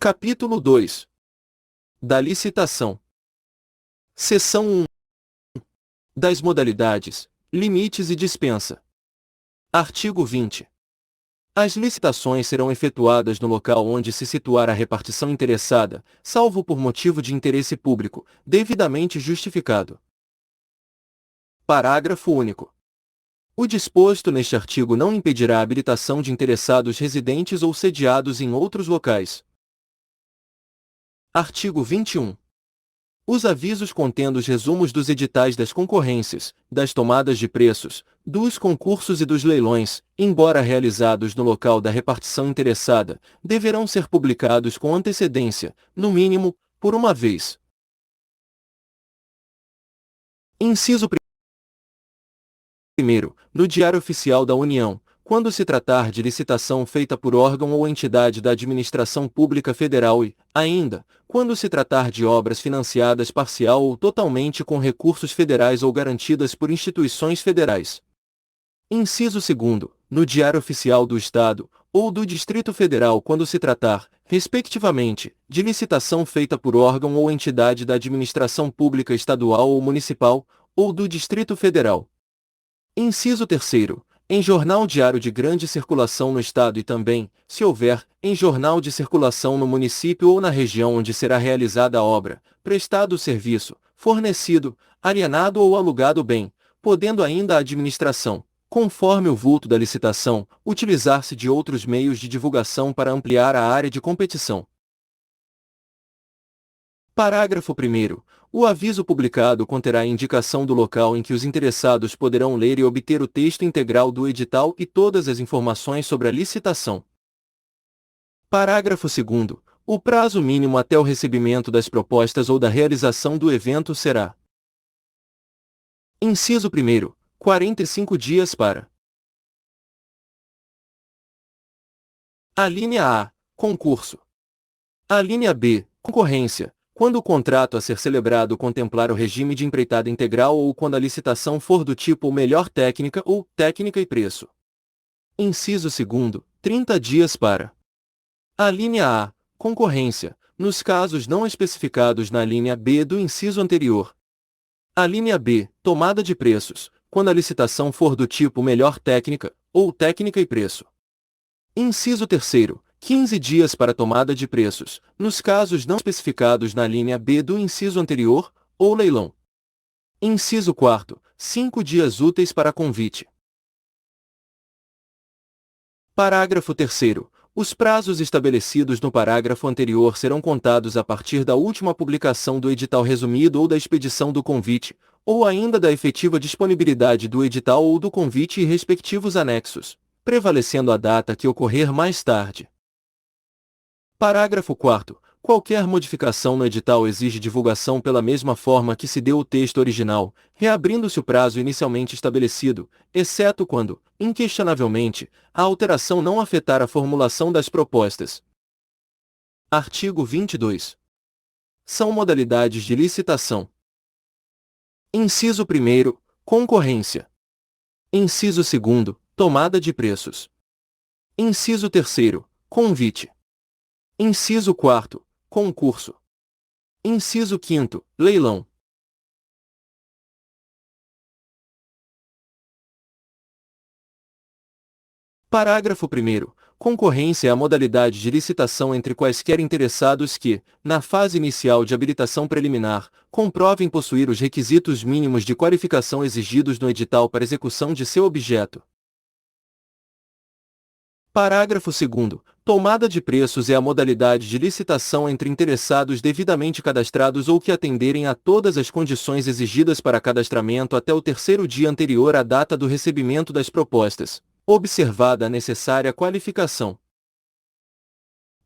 Capítulo 2. Da licitação. Seção 1. Das modalidades, limites e dispensa. Artigo 20. As licitações serão efetuadas no local onde se situar a repartição interessada, salvo por motivo de interesse público, devidamente justificado. Parágrafo único. O disposto neste artigo não impedirá a habilitação de interessados residentes ou sediados em outros locais. Artigo 21. Os avisos contendo os resumos dos editais das concorrências, das tomadas de preços, dos concursos e dos leilões, embora realizados no local da repartição interessada, deverão ser publicados com antecedência, no mínimo, por uma vez. Inciso 1º, no Diário Oficial da União, quando se tratar de licitação feita por órgão ou entidade da administração pública federal e, ainda, quando se tratar de obras financiadas parcial ou totalmente com recursos federais ou garantidas por instituições federais. Inciso 2º, no Diário Oficial do Estado, ou do Distrito Federal quando se tratar, respectivamente, de licitação feita por órgão ou entidade da administração pública estadual ou municipal, ou do Distrito Federal. Inciso 3º, em jornal diário de grande circulação no Estado e também, se houver, em jornal de circulação no município ou na região onde será realizada a obra, prestado o serviço, fornecido, alienado ou alugado o bem, podendo ainda a administração, conforme o vulto da licitação, utilizar-se de outros meios de divulgação para ampliar a área de competição. Parágrafo 1º. O aviso publicado conterá a indicação do local em que os interessados poderão ler e obter o texto integral do edital e todas as informações sobre a licitação. Parágrafo 2º. O prazo mínimo até o recebimento das propostas ou da realização do evento será: Inciso 1º, 45 dias para a linha A, concurso. A linha B, concorrência, quando o contrato a ser celebrado contemplar o regime de empreitada integral ou quando a licitação for do tipo melhor técnica ou técnica e preço. Inciso 2º, 30 dias para a linha A, concorrência, nos casos não especificados na linha B do inciso anterior. A linha B, tomada de preços, quando a licitação for do tipo melhor técnica, ou técnica e preço. Inciso 3º, 15 dias para tomada de preços, nos casos não especificados na linha B do inciso anterior, ou leilão. Inciso 4º, 5 dias úteis para convite. Parágrafo 3º. Os prazos estabelecidos no parágrafo anterior serão contados a partir da última publicação do edital resumido ou da expedição do convite, ou ainda da efetiva disponibilidade do edital ou do convite e respectivos anexos, prevalecendo a data que ocorrer mais tarde. Parágrafo 4º. Qualquer modificação no edital exige divulgação pela mesma forma que se deu o texto original, reabrindo-se o prazo inicialmente estabelecido, exceto quando, inquestionavelmente, a alteração não afetar a formulação das propostas. Artigo 22. São modalidades de licitação. Inciso 1º, concorrência. Inciso 2º, tomada de preços. Inciso 3º, convite. Inciso 4º, concurso. Inciso 5º, leilão. Parágrafo 1º. Concorrência é a modalidade de licitação entre quaisquer interessados que, na fase inicial de habilitação preliminar, comprovem possuir os requisitos mínimos de qualificação exigidos no edital para execução de seu objeto. Parágrafo 2º. Tomada de preços é a modalidade de licitação entre interessados devidamente cadastrados ou que atenderem a todas as condições exigidas para cadastramento até o 3º dia anterior à data do recebimento das propostas, observada a necessária qualificação.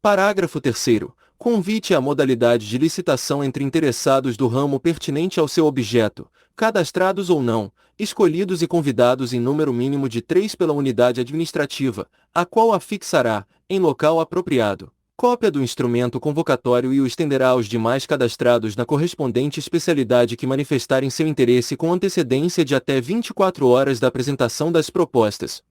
Parágrafo 3º. Convite é a modalidade de licitação entre interessados do ramo pertinente ao seu objeto, cadastrados ou não, escolhidos e convidados em número mínimo de 3 pela unidade administrativa, a qual afixará, em local apropriado, cópia do instrumento convocatório e o estenderá aos demais cadastrados na correspondente especialidade que manifestarem seu interesse com antecedência de até 24 horas da apresentação das propostas.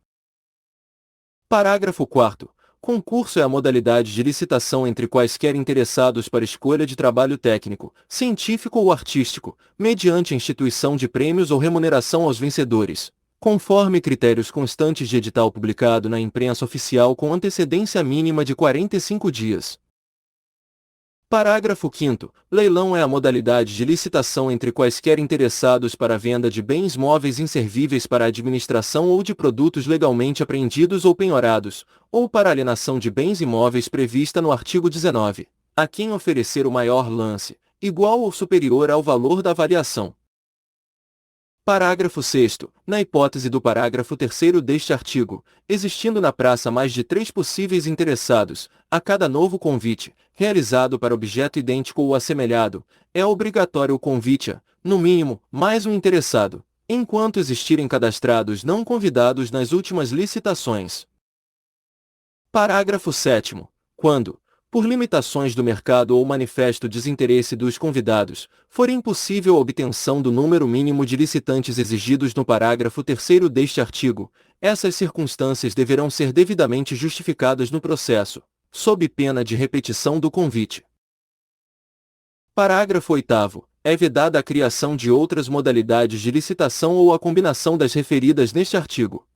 Parágrafo 4º. Concurso é a modalidade de licitação entre quaisquer interessados para escolha de trabalho técnico, científico ou artístico, mediante a instituição de prêmios ou remuneração aos vencedores, conforme critérios constantes de edital publicado na imprensa oficial com antecedência mínima de 45 dias. Parágrafo 5º. Leilão é a modalidade de licitação entre quaisquer interessados para a venda de bens móveis inservíveis para a administração ou de produtos legalmente apreendidos ou penhorados, ou para alienação de bens imóveis prevista no artigo 19, a quem oferecer o maior lance, igual ou superior ao valor da avaliação. Parágrafo 6º. Na hipótese do parágrafo 3º deste artigo, existindo na praça mais de 3 possíveis interessados, a cada novo convite, realizado para objeto idêntico ou assemelhado, é obrigatório o convite a, no mínimo, mais um interessado, enquanto existirem cadastrados não convidados nas últimas licitações. Parágrafo 7º. Quando, por limitações do mercado ou manifesto desinteresse dos convidados, for impossível a obtenção do número mínimo de licitantes exigidos no parágrafo 3º deste artigo, essas circunstâncias deverão ser devidamente justificadas no processo, sob pena de repetição do convite. Parágrafo 8º. É vedada a criação de outras modalidades de licitação ou a combinação das referidas neste artigo.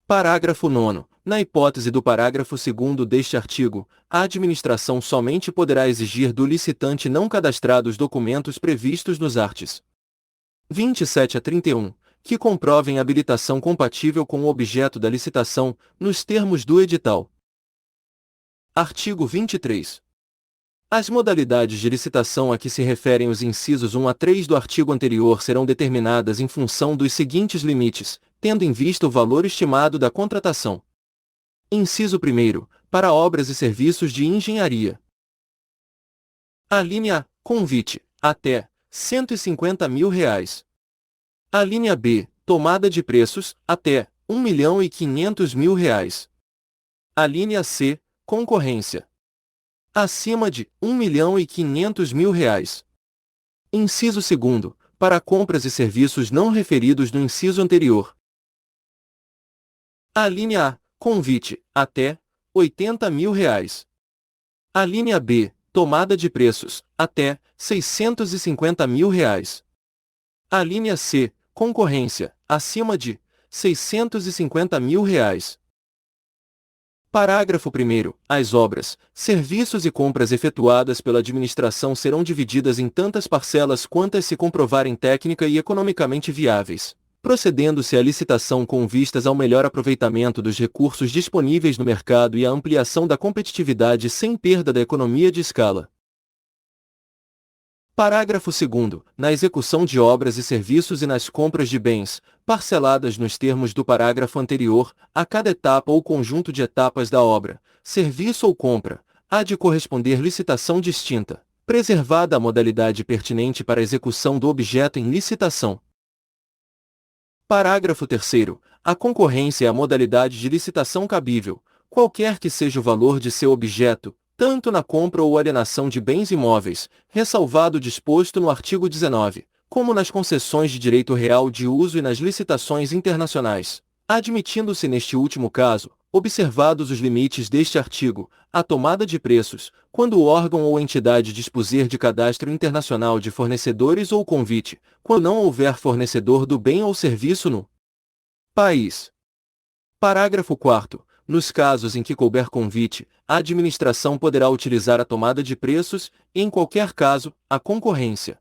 Parágrafo 9º. Na hipótese do parágrafo 2º deste artigo, a administração somente poderá exigir do licitante não cadastrado os documentos previstos nos arts. 27 a 31, que comprovem habilitação compatível com o objeto da licitação, nos termos do edital. Artigo 23. As modalidades de licitação a que se referem os incisos 1 a 3 do artigo anterior serão determinadas em função dos seguintes limites, tendo em vista o valor estimado da contratação. Inciso 1º, para obras e serviços de engenharia. Alínea A. Convite, até R$ 150 mil. Alínea B. Tomada de preços, até R$ 1.500.000. Alínea C. Concorrência. Acima de R$ 1.500.000. Inciso 2º, para compras e serviços não referidos no inciso anterior. Alínea A. Convite, até R$ 80 mil. Alínea B. Tomada de preços, até R$ 650 mil. Alínea C. Concorrência, acima de R$ 650 mil. Parágrafo 1º. As obras, serviços e compras efetuadas pela administração serão divididas em tantas parcelas quantas se comprovarem técnica e economicamente viáveis, procedendo-se à licitação com vistas ao melhor aproveitamento dos recursos disponíveis no mercado e à ampliação da competitividade sem perda da economia de escala. Parágrafo 2º. Na execução de obras e serviços e nas compras de bens, parceladas nos termos do parágrafo anterior, a cada etapa ou conjunto de etapas da obra, serviço ou compra, há de corresponder licitação distinta, preservada a modalidade pertinente para a execução do objeto em licitação. Parágrafo 3º. A concorrência é a modalidade de licitação cabível, qualquer que seja o valor de seu objeto, tanto na compra ou alienação de bens imóveis, ressalvado o disposto no artigo 19, como nas concessões de direito real de uso e nas licitações internacionais, admitindo-se neste último caso, observados os limites deste artigo, a tomada de preços, quando o órgão ou entidade dispuser de cadastro internacional de fornecedores ou convite, quando não houver fornecedor do bem ou serviço no país. Parágrafo 4º. Nos casos em que couber convite, a administração poderá utilizar a tomada de preços e, em qualquer caso, a concorrência.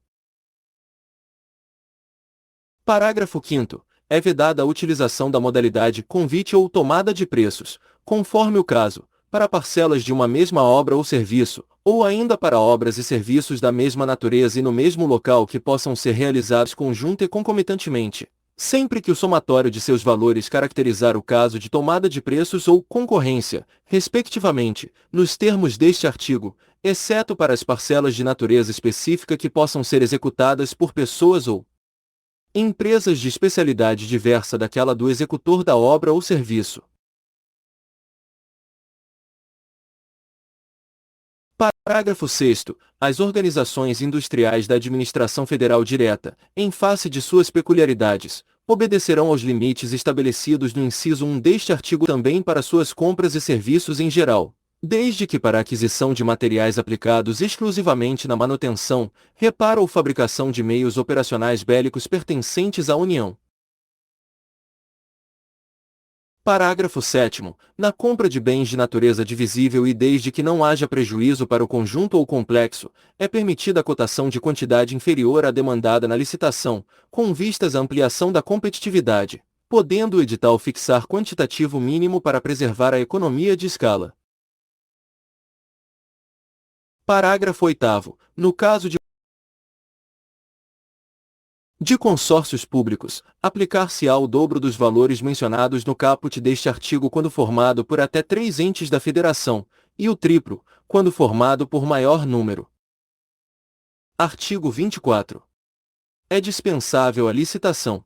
Parágrafo 5º. É vedada a utilização da modalidade convite ou tomada de preços, conforme o caso, para parcelas de uma mesma obra ou serviço, ou ainda para obras e serviços da mesma natureza e no mesmo local que possam ser realizados conjunta e concomitantemente, sempre que o somatório de seus valores caracterizar o caso de tomada de preços ou concorrência, respectivamente, nos termos deste artigo, exceto para as parcelas de natureza específica que possam ser executadas por pessoas ou empresas de especialidade diversa daquela do executor da obra ou serviço. Parágrafo 6º. As organizações industriais da Administração Federal Direta, em face de suas peculiaridades, obedecerão aos limites estabelecidos no inciso 1 deste artigo também para suas compras e serviços em geral, desde que para a aquisição de materiais aplicados exclusivamente na manutenção, reparo ou fabricação de meios operacionais bélicos pertencentes à União. Parágrafo 7º. Na compra de bens de natureza divisível e desde que não haja prejuízo para o conjunto ou complexo, é permitida a cotação de quantidade inferior à demandada na licitação, com vistas à ampliação da competitividade, podendo o edital fixar quantitativo mínimo para preservar a economia de escala. Parágrafo 8º. No caso de consórcios públicos, aplicar-se-á o dobro dos valores mencionados no caput deste artigo quando formado por até 3 entes da Federação, e o triplo, quando formado por maior número. Artigo 24. É dispensável a licitação.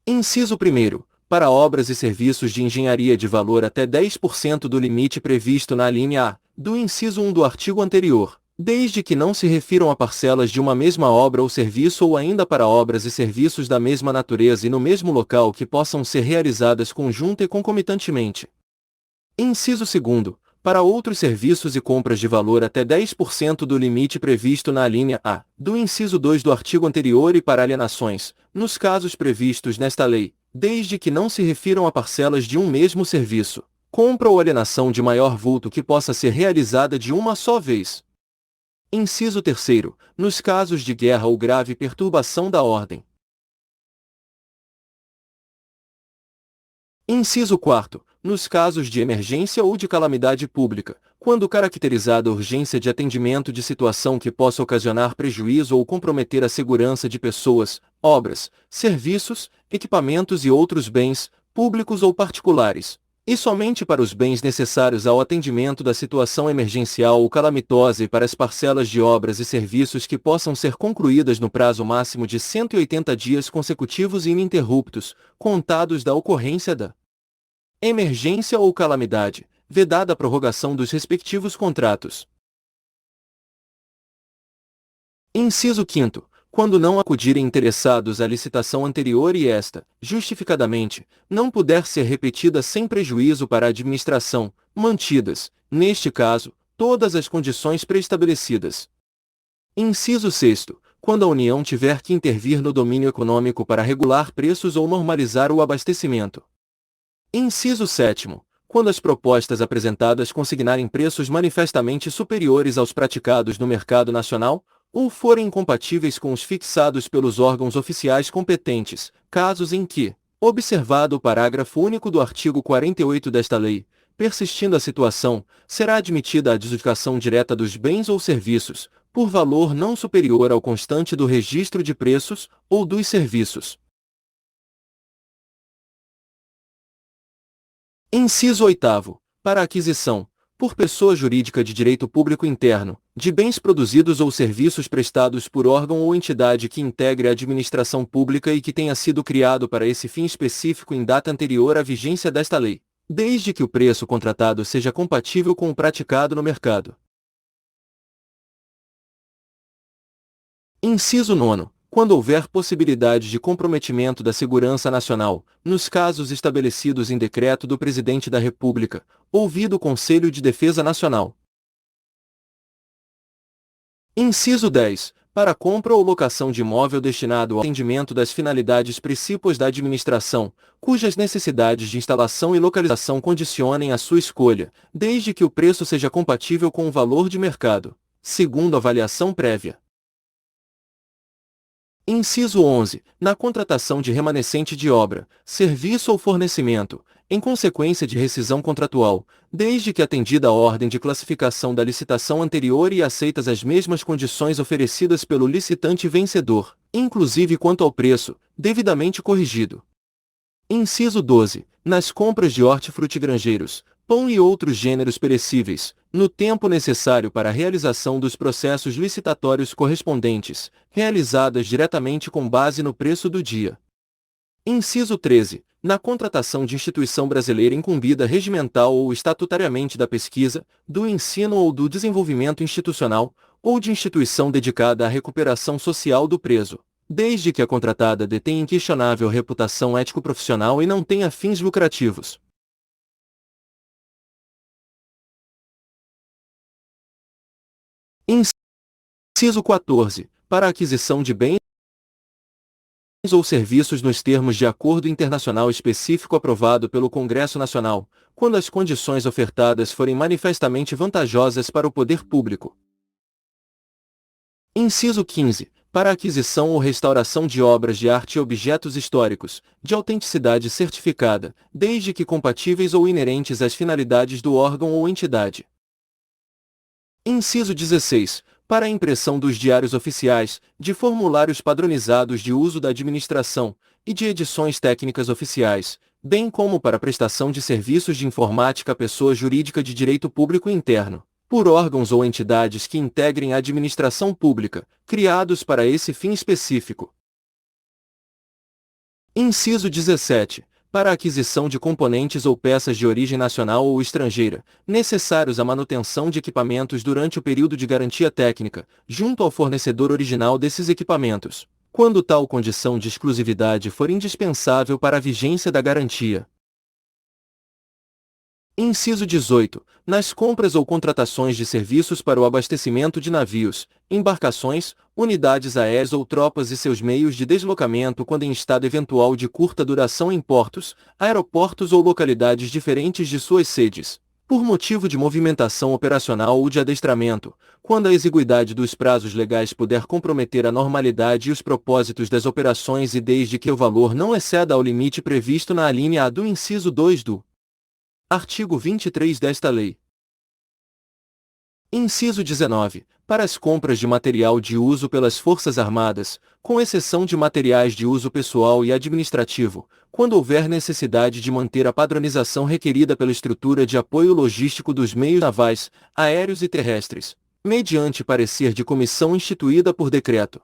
Inciso 1º. Para obras e serviços de engenharia de valor até 10% do limite previsto na alínea A, do inciso 1 do artigo anterior, desde que não se refiram a parcelas de uma mesma obra ou serviço ou ainda para obras e serviços da mesma natureza e no mesmo local que possam ser realizadas conjunta e concomitantemente. Inciso 2º. Para outros serviços e compras de valor até 10% do limite previsto na alínea A, do inciso 2 do artigo anterior e para alienações, nos casos previstos nesta lei, desde que não se refiram a parcelas de um mesmo serviço, compra ou alienação de maior vulto que possa ser realizada de uma só vez. Inciso 3º. Nos casos de guerra ou grave perturbação da ordem. Inciso 4º. Nos casos de emergência ou de calamidade pública, quando caracterizada urgência de atendimento de situação que possa ocasionar prejuízo ou comprometer a segurança de pessoas, obras, serviços, equipamentos e outros bens, públicos ou particulares, e somente para os bens necessários ao atendimento da situação emergencial ou calamitosa e para as parcelas de obras e serviços que possam ser concluídas no prazo máximo de 180 dias consecutivos e ininterruptos, contados da ocorrência da emergência ou calamidade, vedada a prorrogação dos respectivos contratos. Inciso 5º. Quando não acudirem interessados à licitação anterior e esta, justificadamente, não puder ser repetida sem prejuízo para a administração, mantidas, neste caso, todas as condições preestabelecidas. Inciso 6º. Quando a União tiver que intervir no domínio econômico para regular preços ou normalizar o abastecimento. Inciso 7º. Quando as propostas apresentadas consignarem preços manifestamente superiores aos praticados no mercado nacional, ou forem incompatíveis com os fixados pelos órgãos oficiais competentes, casos em que, observado o parágrafo único do artigo 48 desta lei, persistindo a situação, será admitida a adjudicação direta dos bens ou serviços, por valor não superior ao constante do registro de preços, ou dos serviços. Inciso 8º. Para a aquisição, por pessoa jurídica de direito público interno, de bens produzidos ou serviços prestados por órgão ou entidade que integre a administração pública e que tenha sido criado para esse fim específico em data anterior à vigência desta lei, desde que o preço contratado seja compatível com o praticado no mercado. Inciso 9º. Quando houver possibilidade de comprometimento da segurança nacional, nos casos estabelecidos em decreto do Presidente da República, ouvido o Conselho de Defesa Nacional. Inciso 10. Para compra ou locação de imóvel destinado ao atendimento das finalidades principais da administração, cujas necessidades de instalação e localização condicionem a sua escolha, desde que o preço seja compatível com o valor de mercado, segundo avaliação prévia. Inciso 11. Na contratação de remanescente de obra, serviço ou fornecimento, em consequência de rescisão contratual, desde que atendida a ordem de classificação da licitação anterior e aceitas as mesmas condições oferecidas pelo licitante vencedor, inclusive quanto ao preço, devidamente corrigido. Inciso 12. Nas compras de hortifrutigranjeiros, pão e outros gêneros perecíveis, no tempo necessário para a realização dos processos licitatórios correspondentes, realizadas diretamente com base no preço do dia. Inciso 13. Na contratação de instituição brasileira incumbida regimental ou estatutariamente da pesquisa, do ensino ou do desenvolvimento institucional, ou de instituição dedicada à recuperação social do preso, desde que a contratada detenha inquestionável reputação ético-profissional e não tenha fins lucrativos. Inciso 14. Para a aquisição de bens ou serviços nos termos de acordo internacional específico aprovado pelo Congresso Nacional, quando as condições ofertadas forem manifestamente vantajosas para o poder público. Inciso 15. Para a aquisição ou restauração de obras de arte e objetos históricos, de autenticidade certificada, desde que compatíveis ou inerentes às finalidades do órgão ou entidade. Inciso 16. Para a impressão dos diários oficiais, de formulários padronizados de uso da administração, e de edições técnicas oficiais, bem como para a prestação de serviços de informática à pessoa jurídica de direito público interno, por órgãos ou entidades que integrem a administração pública, criados para esse fim específico. Inciso 17. Para a aquisição de componentes ou peças de origem nacional ou estrangeira, necessários à manutenção de equipamentos durante o período de garantia técnica, junto ao fornecedor original desses equipamentos, quando tal condição de exclusividade for indispensável para a vigência da garantia. Inciso 18. Nas compras ou contratações de serviços para o abastecimento de navios, embarcações, unidades aéreas ou tropas e seus meios de deslocamento quando em estado eventual de curta duração em portos, aeroportos ou localidades diferentes de suas sedes, por motivo de movimentação operacional ou de adestramento, quando a exiguidade dos prazos legais puder comprometer a normalidade e os propósitos das operações e desde que o valor não exceda ao limite previsto na alínea A do inciso 2 do artigo 23 desta lei. Inciso 19. Para as compras de material de uso pelas Forças Armadas, com exceção de materiais de uso pessoal e administrativo, quando houver necessidade de manter a padronização requerida pela estrutura de apoio logístico dos meios navais, aéreos e terrestres, mediante parecer de comissão instituída por decreto.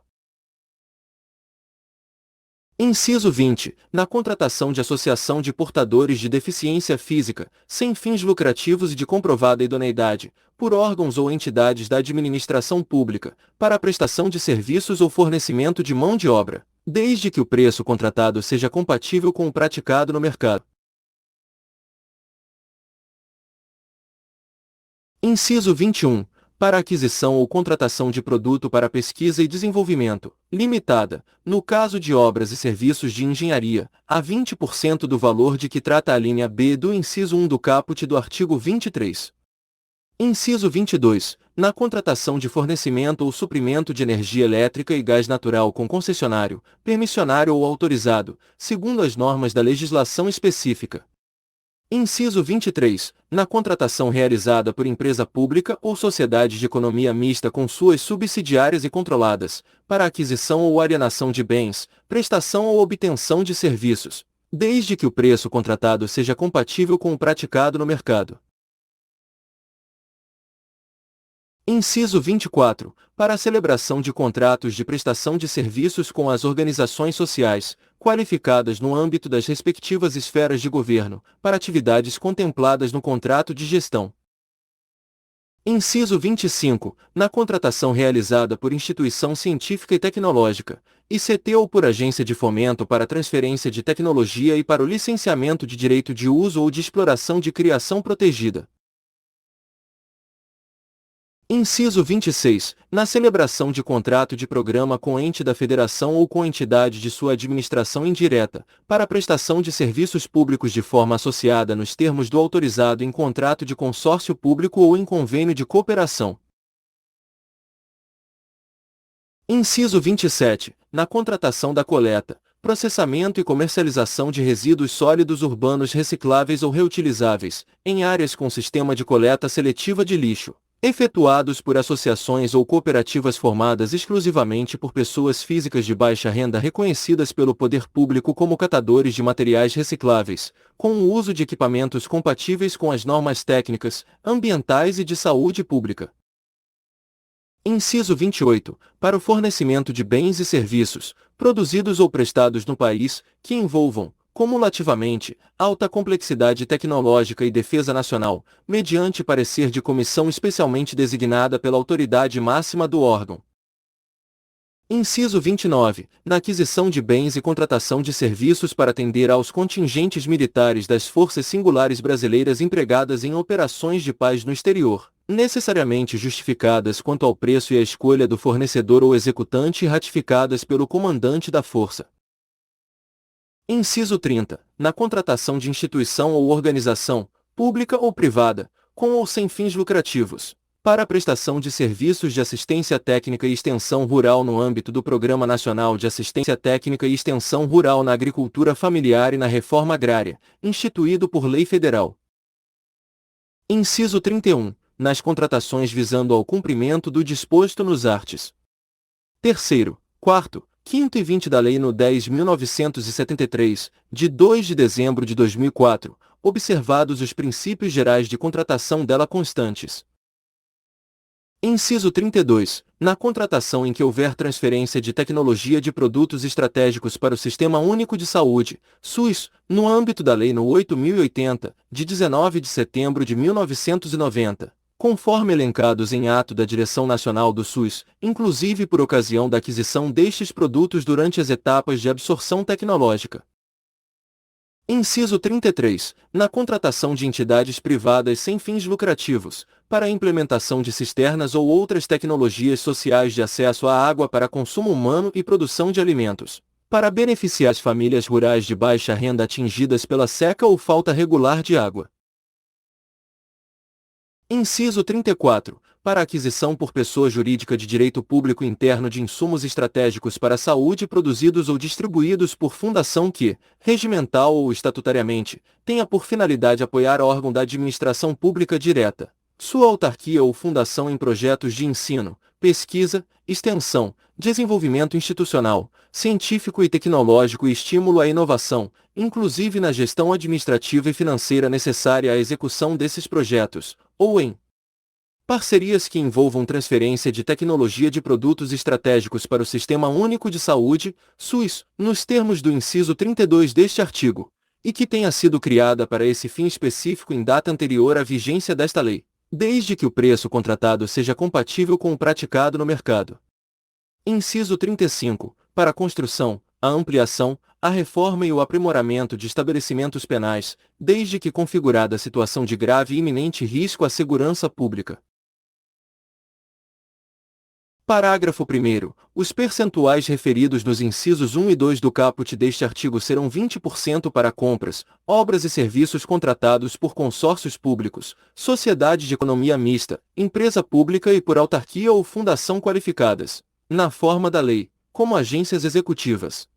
Inciso 20. Na contratação de associação de portadores de deficiência física, sem fins lucrativos e de comprovada idoneidade, por órgãos ou entidades da administração pública, para a prestação de serviços ou fornecimento de mão de obra, desde que o preço contratado seja compatível com o praticado no mercado. Inciso 21. Para a aquisição ou contratação de produto para pesquisa e desenvolvimento, limitada, no caso de obras e serviços de engenharia, a 20% do valor de que trata a linha B do inciso 1 do caput do artigo 23. Inciso 22. Na contratação de fornecimento ou suprimento de energia elétrica e gás natural com concessionário, permissionário ou autorizado, segundo as normas da legislação específica. Inciso 23. Na contratação realizada por empresa pública ou sociedade de economia mista com suas subsidiárias e controladas, para aquisição ou alienação de bens, prestação ou obtenção de serviços, desde que o preço contratado seja compatível com o praticado no mercado. Inciso 24. Para a celebração de contratos de prestação de serviços com as organizações sociais, qualificadas no âmbito das respectivas esferas de governo, para atividades contempladas no contrato de gestão. Inciso 25. Na contratação realizada por instituição científica e tecnológica, ICT ou por agência de fomento para transferência de tecnologia e para o licenciamento de direito de uso ou de exploração de criação protegida. Inciso 26. Na celebração de contrato de programa com ente da federação ou com entidade de sua administração indireta, para a prestação de serviços públicos de forma associada nos termos do autorizado em contrato de consórcio público ou em convênio de cooperação. Inciso 27. Na contratação da coleta, processamento e comercialização de resíduos sólidos urbanos recicláveis ou reutilizáveis, em áreas com sistema de coleta seletiva de lixo, efetuados por associações ou cooperativas formadas exclusivamente por pessoas físicas de baixa renda reconhecidas pelo poder público como catadores de materiais recicláveis, com o uso de equipamentos compatíveis com as normas técnicas, ambientais e de saúde pública. Inciso 28. Para o fornecimento de bens e serviços, produzidos ou prestados no país, que envolvam, cumulativamente, alta complexidade tecnológica e defesa nacional, mediante parecer de comissão especialmente designada pela autoridade máxima do órgão. Inciso 29. Na aquisição de bens e contratação de serviços para atender aos contingentes militares das Forças Singulares Brasileiras empregadas em operações de paz no exterior, necessariamente justificadas quanto ao preço e à escolha do fornecedor ou executante e ratificadas pelo comandante da força. Inciso 30. Na contratação de instituição ou organização, pública ou privada, com ou sem fins lucrativos, para a prestação de serviços de assistência técnica e extensão rural no âmbito do Programa Nacional de Assistência Técnica e Extensão Rural na Agricultura Familiar e na Reforma Agrária, instituído por lei federal. Inciso 31. Nas contratações visando ao cumprimento do disposto nos arts. 3º, 4º, 5º e 20 da Lei nº 10.973, de 2 de dezembro de 2004, observados os princípios gerais de contratação dela constantes. Inciso 32. Na contratação em que houver transferência de tecnologia de produtos estratégicos para o Sistema Único de Saúde, SUS, no âmbito da Lei nº 8.080, de 19 de setembro de 1990, conforme elencados em ato da Direção Nacional do SUS, inclusive por ocasião da aquisição destes produtos durante as etapas de absorção tecnológica. Inciso 33. Na contratação de entidades privadas sem fins lucrativos, para a implementação de cisternas ou outras tecnologias sociais de acesso à água para consumo humano e produção de alimentos, para beneficiar as famílias rurais de baixa renda atingidas pela seca ou falta regular de água. Inciso 34. Para a aquisição por pessoa jurídica de direito público interno de insumos estratégicos para a saúde produzidos ou distribuídos por fundação que, regimental ou estatutariamente, tenha por finalidade apoiar órgão da administração pública direta, sua autarquia ou fundação em projetos de ensino, pesquisa, extensão, desenvolvimento institucional, científico e tecnológico e estímulo à inovação, inclusive na gestão administrativa e financeira necessária à execução desses projetos, ou em parcerias que envolvam transferência de tecnologia de produtos estratégicos para o Sistema Único de Saúde, SUS, nos termos do inciso 32 deste artigo, e que tenha sido criada para esse fim específico em data anterior à vigência desta lei, desde que o preço contratado seja compatível com o praticado no mercado. Inciso 35. Para a construção, a ampliação, a reforma e o aprimoramento de estabelecimentos penais, desde que configurada a situação de grave e iminente risco à segurança pública. Parágrafo 1º. Os percentuais referidos nos incisos 1 e 2 do caput deste artigo serão 20% para compras, obras e serviços contratados por consórcios públicos, sociedade de economia mista, empresa pública e por autarquia ou fundação qualificadas, na forma da lei, como agências executivas.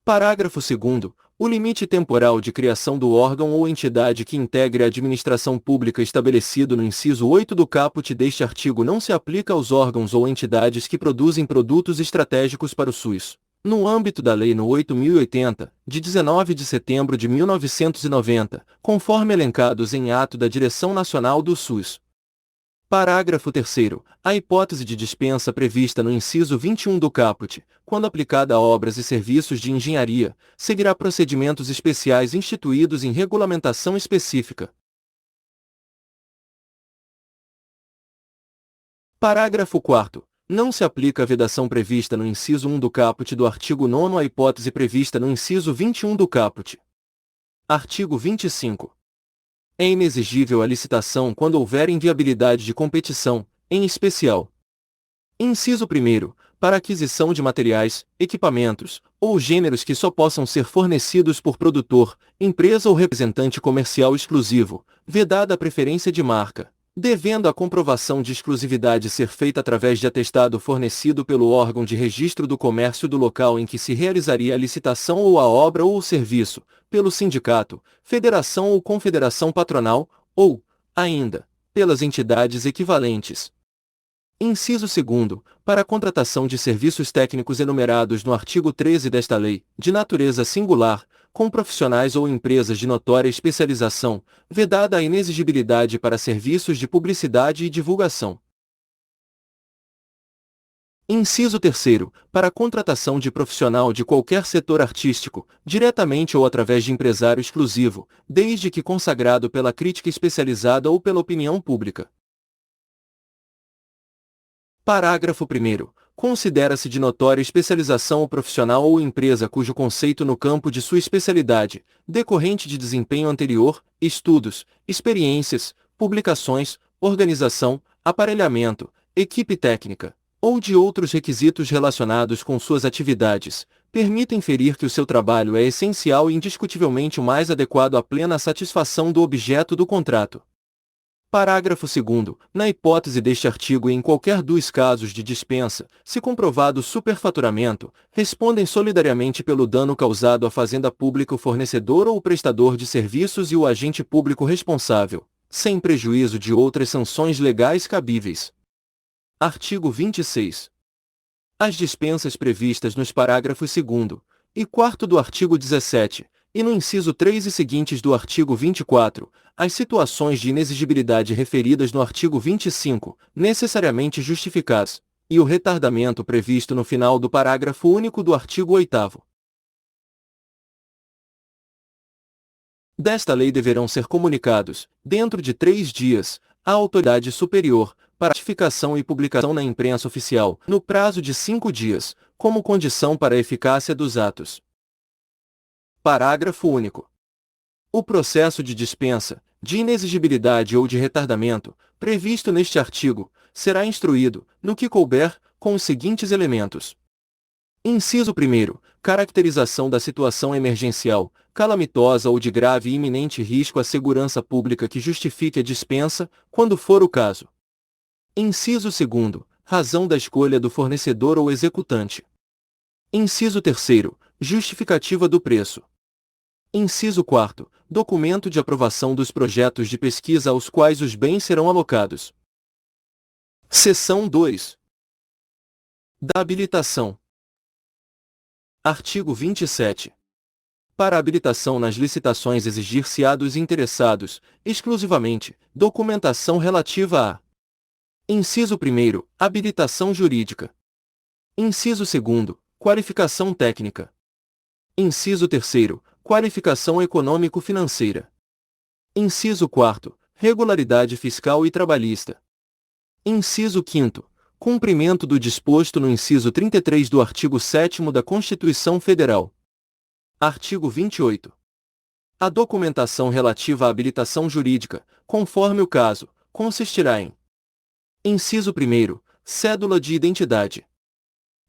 Parágrafo 2º. O limite temporal de criação do órgão ou entidade que integre a administração pública estabelecido no inciso 8 do caput deste artigo não se aplica aos órgãos ou entidades que produzem produtos estratégicos para o SUS, no âmbito da Lei nº 8.080, de 19 de setembro de 1990, conforme elencados em ato da Direção Nacional do SUS. Parágrafo 3º. A hipótese de dispensa prevista no inciso 21 do caput, quando aplicada a obras e serviços de engenharia, seguirá procedimentos especiais instituídos em regulamentação específica. Parágrafo 4º. Não se aplica a vedação prevista no inciso 1 do caput do artigo 9º à hipótese prevista no inciso 21 do caput. Artigo 25. É inexigível a licitação quando houver inviabilidade de competição, em especial. Inciso 1º. Para aquisição de materiais, equipamentos, ou gêneros que só possam ser fornecidos por produtor, empresa ou representante comercial exclusivo, vedada a preferência de marca, devendo a comprovação de exclusividade ser feita através de atestado fornecido pelo órgão de registro do comércio do local em que se realizaria a licitação ou a obra ou o serviço, pelo sindicato, federação ou confederação patronal, ou, ainda, pelas entidades equivalentes. Inciso 2º. Para a contratação de serviços técnicos enumerados no artigo 13 desta lei, de natureza singular, com profissionais ou empresas de notória especialização, vedada a inexigibilidade para serviços de publicidade e divulgação. Inciso 3º. Para a contratação de profissional de qualquer setor artístico, diretamente ou através de empresário exclusivo, desde que consagrado pela crítica especializada ou pela opinião pública. Parágrafo 1º. Considera-se de notória especialização o profissional ou empresa cujo conceito no campo de sua especialidade, decorrente de desempenho anterior, estudos, experiências, publicações, organização, aparelhamento, equipe técnica, ou de outros requisitos relacionados com suas atividades, permita inferir que o seu trabalho é essencial e indiscutivelmente o mais adequado à plena satisfação do objeto do contrato. Parágrafo 2º. Na hipótese deste artigo e em qualquer dos casos de dispensa, se comprovado superfaturamento, respondem solidariamente pelo dano causado à fazenda pública o fornecedor ou o prestador de serviços e o agente público responsável, sem prejuízo de outras sanções legais cabíveis. Artigo 26. As dispensas previstas nos parágrafos 2º e 4º do artigo 17, e no inciso 3 e seguintes do artigo 24, as situações de inexigibilidade referidas no artigo 25, necessariamente justificadas, e o retardamento previsto no final do parágrafo único do artigo 8º desta lei deverão ser comunicados, dentro de 3 dias, à autoridade superior, para ratificação e publicação na imprensa oficial, no prazo de 5 dias, como condição para a eficácia dos atos. Parágrafo único. O processo de dispensa, de inexigibilidade ou de retardamento, previsto neste artigo, será instruído, no que couber, com os seguintes elementos. Inciso 1º. Caracterização da situação emergencial, calamitosa ou de grave e iminente risco à segurança pública que justifique a dispensa, quando for o caso. Inciso 2º. Razão da escolha do fornecedor ou executante. Inciso 3º. Justificativa do preço. Inciso 4º. Documento de aprovação dos projetos de pesquisa aos quais os bens serão alocados. Seção 2. Da habilitação. Artigo 27. Para a habilitação nas licitações exigir-se-á dos interessados, exclusivamente, documentação relativa a: Inciso 1º. Habilitação jurídica. Inciso 2º. Qualificação técnica. Inciso 3º. Qualificação econômico-financeira. Inciso 4º. Regularidade fiscal e trabalhista. Inciso 5º. Cumprimento do disposto no inciso 33 do artigo 7º da Constituição Federal. Artigo 28. A documentação relativa à habilitação jurídica, conforme o caso, consistirá em: Inciso 1º. Cédula de identidade.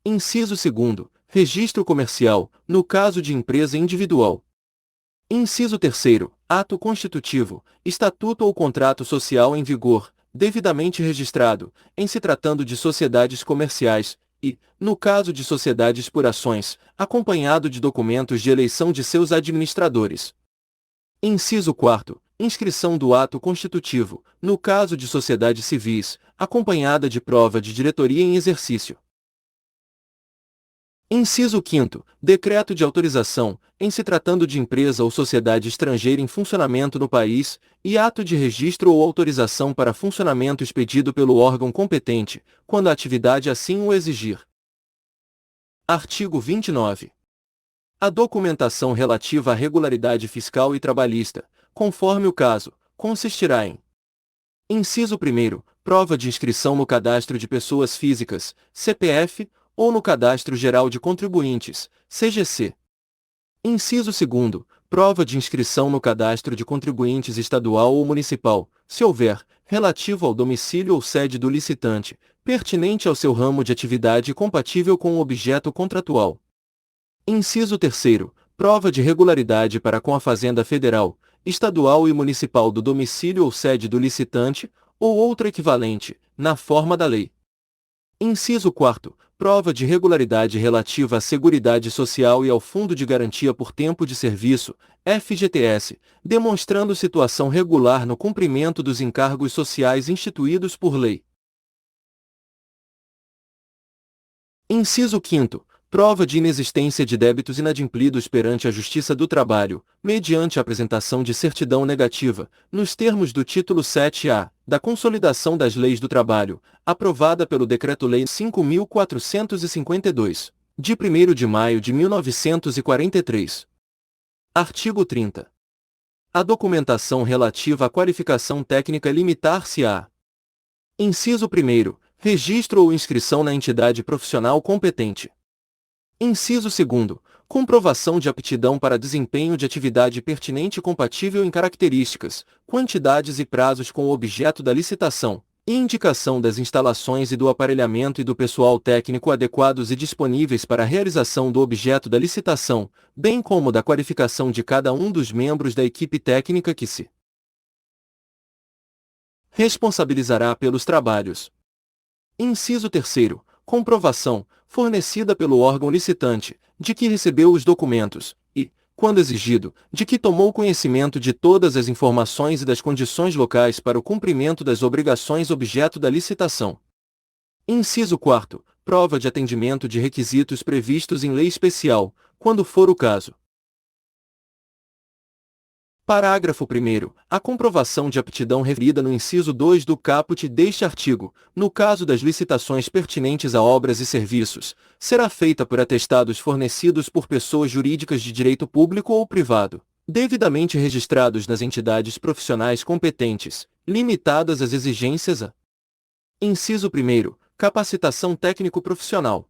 Inciso 2º. Registro comercial, no caso de empresa individual. Inciso 3º. Ato constitutivo, estatuto ou contrato social em vigor, devidamente registrado, em se tratando de sociedades comerciais, e, no caso de sociedades por ações, acompanhado de documentos de eleição de seus administradores. Inciso 4º. Inscrição do ato constitutivo, no caso de sociedades civis, acompanhada de prova de diretoria em exercício. Inciso 5º. Decreto de autorização, em se tratando de empresa ou sociedade estrangeira em funcionamento no país, e ato de registro ou autorização para funcionamento expedido pelo órgão competente, quando a atividade assim o exigir. Artigo 29. A documentação relativa à regularidade fiscal e trabalhista, conforme o caso, consistirá em: Inciso 1º. Prova de inscrição no Cadastro de Pessoas Físicas, CPF, ou no Cadastro Geral de Contribuintes, CGC. Inciso 2º. Prova de inscrição no Cadastro de Contribuintes estadual ou municipal, se houver, relativo ao domicílio ou sede do licitante, pertinente ao seu ramo de atividade e compatível com o objeto contratual. Inciso 3º. Prova de regularidade para com a Fazenda Federal, estadual e municipal do domicílio ou sede do licitante, ou outra equivalente, na forma da lei. Inciso 4º. Prova de regularidade relativa à Seguridade Social e ao Fundo de Garantia por Tempo de Serviço, FGTS, demonstrando situação regular no cumprimento dos encargos sociais instituídos por lei. Inciso 5º. Prova de inexistência de débitos inadimplidos perante a Justiça do Trabalho, mediante a apresentação de certidão negativa, nos termos do título 7A, da Consolidação das Leis do Trabalho, aprovada pelo Decreto-Lei 5.452, de 1º de maio de 1943. Artigo 30. A documentação relativa à qualificação técnica limitar-se-á: Inciso 1º. Registro ou inscrição na entidade profissional competente. Inciso 2º. Comprovação de aptidão para desempenho de atividade pertinente e compatível em características, quantidades e prazos com o objeto da licitação, e indicação das instalações e do aparelhamento e do pessoal técnico adequados e disponíveis para a realização do objeto da licitação, bem como da qualificação de cada um dos membros da equipe técnica que se responsabilizará pelos trabalhos. Inciso 3º. Comprovação, fornecida pelo órgão licitante, de que recebeu os documentos, e, quando exigido, de que tomou conhecimento de todas as informações e das condições locais para o cumprimento das obrigações objeto da licitação. Inciso 4º. Prova de atendimento de requisitos previstos em lei especial, quando for o caso. Parágrafo 1º. A comprovação de aptidão referida no inciso 2 do caput deste artigo, no caso das licitações pertinentes a obras e serviços, será feita por atestados fornecidos por pessoas jurídicas de direito público ou privado, devidamente registrados nas entidades profissionais competentes, limitadas às exigências a. Inciso 1º. Capacitação técnico-profissional.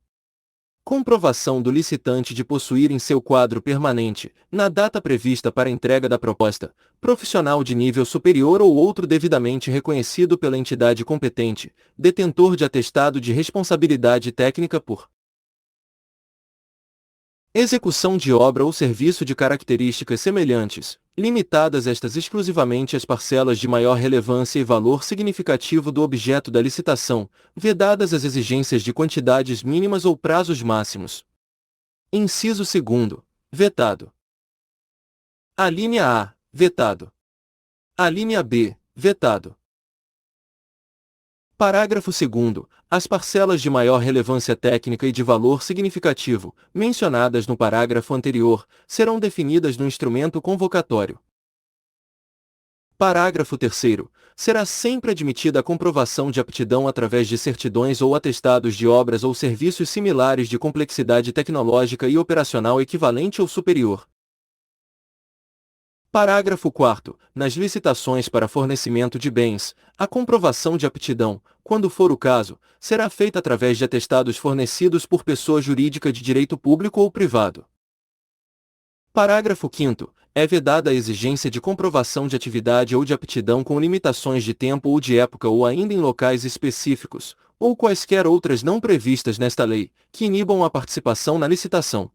Comprovação do licitante de possuir em seu quadro permanente, na data prevista para a entrega da proposta, profissional de nível superior ou outro devidamente reconhecido pela entidade competente, detentor de atestado de responsabilidade técnica por execução de obra ou serviço de características semelhantes, limitadas estas exclusivamente às parcelas de maior relevância e valor significativo do objeto da licitação, vedadas as exigências de quantidades mínimas ou prazos máximos. Inciso 2º. Vetado. Alínea A. Vetado. Alínea B. Vetado. Parágrafo 2º. As parcelas de maior relevância técnica e de valor significativo, mencionadas no parágrafo anterior, serão definidas no instrumento convocatório. Parágrafo 3º. Será sempre admitida a comprovação de aptidão através de certidões ou atestados de obras ou serviços similares de complexidade tecnológica e operacional equivalente ou superior. Parágrafo 4º. Nas licitações para fornecimento de bens, a comprovação de aptidão, quando for o caso, será feita através de atestados fornecidos por pessoa jurídica de direito público ou privado. Parágrafo 5º. É vedada a exigência de comprovação de atividade ou de aptidão com limitações de tempo ou de época ou ainda em locais específicos, ou quaisquer outras não previstas nesta lei, que inibam a participação na licitação.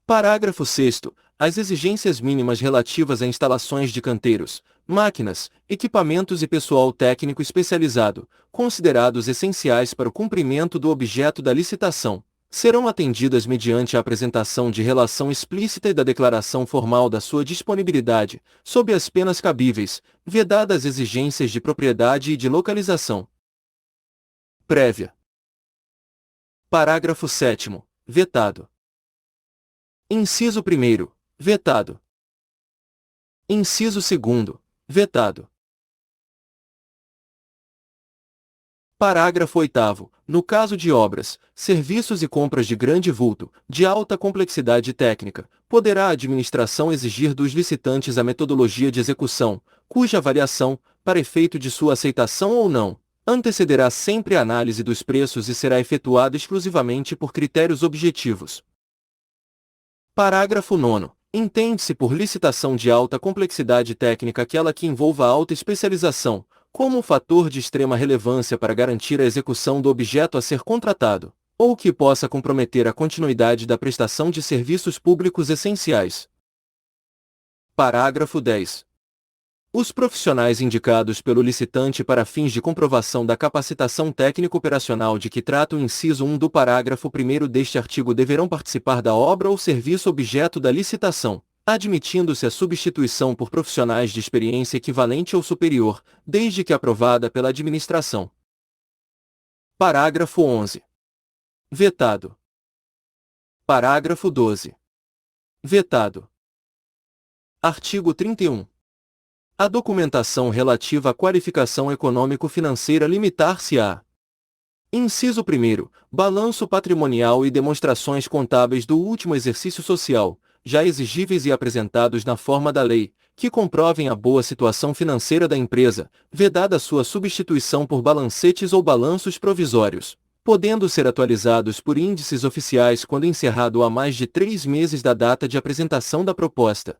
Parágrafo 6º. As exigências mínimas relativas a instalações de canteiros, máquinas, equipamentos e pessoal técnico especializado, considerados essenciais para o cumprimento do objeto da licitação, serão atendidas mediante a apresentação de relação explícita e da declaração formal da sua disponibilidade, sob as penas cabíveis, vedadas exigências de propriedade e de localização prévia. Parágrafo 7º. Vetado. Inciso 1º. Vetado. Inciso 2º. Vetado. Parágrafo 8º. No caso de obras, serviços e compras de grande vulto, de alta complexidade técnica, poderá a administração exigir dos licitantes a metodologia de execução, cuja avaliação, para efeito de sua aceitação ou não, antecederá sempre a análise dos preços e será efetuada exclusivamente por critérios objetivos. Parágrafo 9º. Entende-se por licitação de alta complexidade técnica aquela que envolva alta especialização, como um fator de extrema relevância para garantir a execução do objeto a ser contratado, ou que possa comprometer a continuidade da prestação de serviços públicos essenciais. Parágrafo 10. Os profissionais indicados pelo licitante para fins de comprovação da capacitação técnico-operacional de que trata o inciso 1 do parágrafo 1º deste artigo deverão participar da obra ou serviço objeto da licitação, admitindo-se a substituição por profissionais de experiência equivalente ou superior, desde que aprovada pela administração. Parágrafo 11. Vetado. Parágrafo 12. Vetado. Artigo 31. A documentação relativa à qualificação econômico-financeira limitar-se-á. Inciso 1º. Balanço patrimonial e demonstrações contábeis do último exercício social, já exigíveis e apresentados na forma da lei, que comprovem a boa situação financeira da empresa, vedada sua substituição por balancetes ou balanços provisórios, podendo ser atualizados por índices oficiais quando encerrado há mais de 3 meses da data de apresentação da proposta.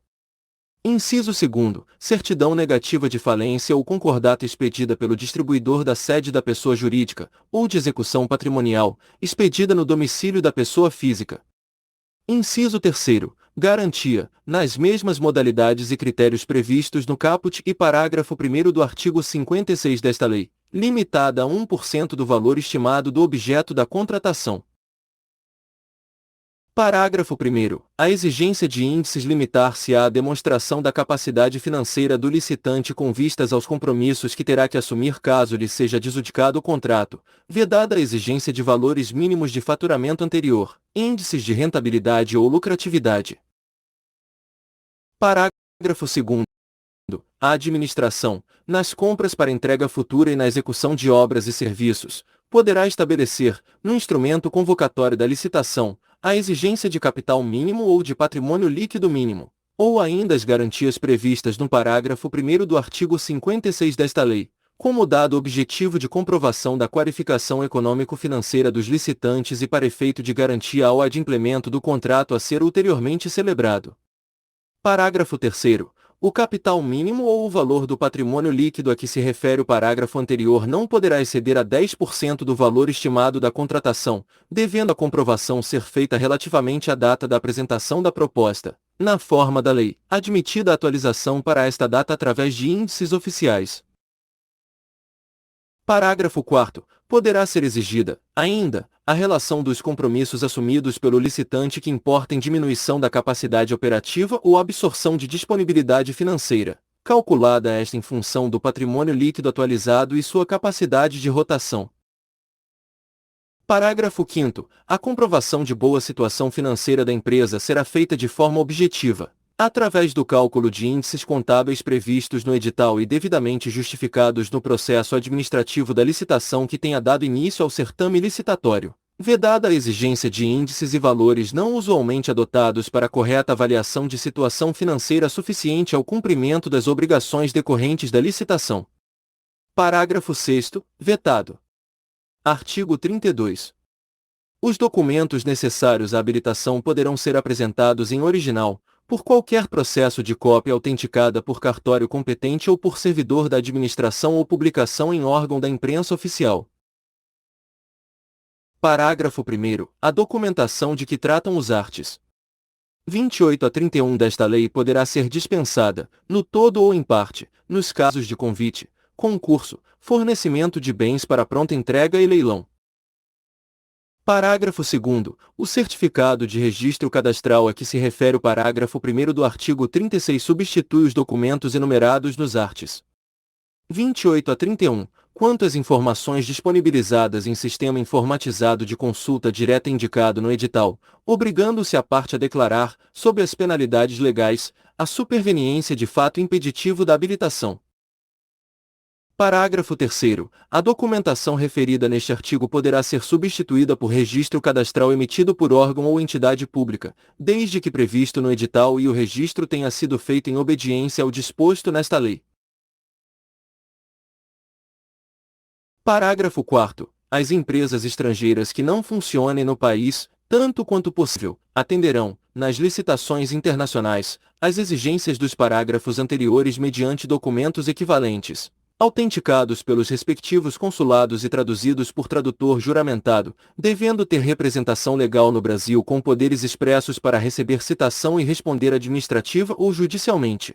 Inciso 2º. Certidão negativa de falência ou concordata expedida pelo distribuidor da sede da pessoa jurídica, ou de execução patrimonial, expedida no domicílio da pessoa física. Inciso 3º. Garantia, nas mesmas modalidades e critérios previstos no caput e parágrafo 1º do artigo 56 desta lei, limitada a 1% do valor estimado do objeto da contratação. Parágrafo 1º. A exigência de índices limitar-se à demonstração da capacidade financeira do licitante com vistas aos compromissos que terá que assumir caso lhe seja adjudicado o contrato, vedada a exigência de valores mínimos de faturamento anterior, índices de rentabilidade ou lucratividade. Parágrafo 2º. A administração, nas compras para entrega futura e na execução de obras e serviços, poderá estabelecer, no instrumento convocatório da licitação, a exigência de capital mínimo ou de patrimônio líquido mínimo, ou ainda as garantias previstas no parágrafo 1º do artigo 56 desta lei, como dado objetivo de comprovação da qualificação econômico-financeira dos licitantes e para efeito de garantia ao adimplemento do contrato a ser ulteriormente celebrado. Parágrafo 3º. O capital mínimo ou o valor do patrimônio líquido a que se refere o parágrafo anterior não poderá exceder a 10% do valor estimado da contratação, devendo a comprovação ser feita relativamente à data da apresentação da proposta, na forma da lei, admitida a atualização para esta data através de índices oficiais. Parágrafo 4º. Poderá ser exigida, ainda, a relação dos compromissos assumidos pelo licitante que importem diminuição da capacidade operativa ou absorção de disponibilidade financeira, calculada esta em função do patrimônio líquido atualizado e sua capacidade de rotação. Parágrafo 5º. A comprovação de boa situação financeira da empresa será feita de forma objetiva, através do cálculo de índices contábeis previstos no edital e devidamente justificados no processo administrativo da licitação que tenha dado início ao certame licitatório, vedada a exigência de índices e valores não usualmente adotados para a correta avaliação de situação financeira suficiente ao cumprimento das obrigações decorrentes da licitação. Parágrafo 6º. Vetado. Artigo 32. Os documentos necessários à habilitação poderão ser apresentados em original, por qualquer processo de cópia autenticada por cartório competente ou por servidor da administração ou publicação em órgão da imprensa oficial. Parágrafo 1º. A documentação de que tratam os artes 28 a 31 desta lei poderá ser dispensada, no todo ou em parte, nos casos de convite, concurso, fornecimento de bens para pronta entrega e leilão. Parágrafo 2º. O certificado de registro cadastral a que se refere o parágrafo 1º do artigo 36 substitui os documentos enumerados nos arts. 28 a 31, quanto às informações disponibilizadas em sistema informatizado de consulta direta indicado no edital, obrigando-se a parte a declarar, sob as penalidades legais, a superveniência de fato impeditivo da habilitação. Parágrafo 3º. A documentação referida neste artigo poderá ser substituída por registro cadastral emitido por órgão ou entidade pública, desde que previsto no edital e o registro tenha sido feito em obediência ao disposto nesta lei. Parágrafo 4º. As empresas estrangeiras que não funcionem no país, tanto quanto possível, atenderão, nas licitações internacionais, às exigências dos parágrafos anteriores mediante documentos equivalentes, autenticados pelos respectivos consulados e traduzidos por tradutor juramentado, devendo ter representação legal no Brasil com poderes expressos para receber citação e responder administrativa ou judicialmente.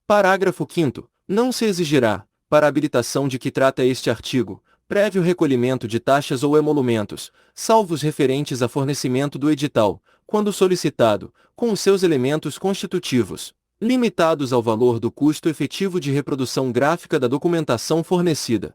Parágrafo 5º. Não se exigirá, para a habilitação de que trata este artigo, prévio recolhimento de taxas ou emolumentos, salvo os referentes a fornecimento do edital, quando solicitado, com os seus elementos constitutivos, limitados ao valor do custo efetivo de reprodução gráfica da documentação fornecida.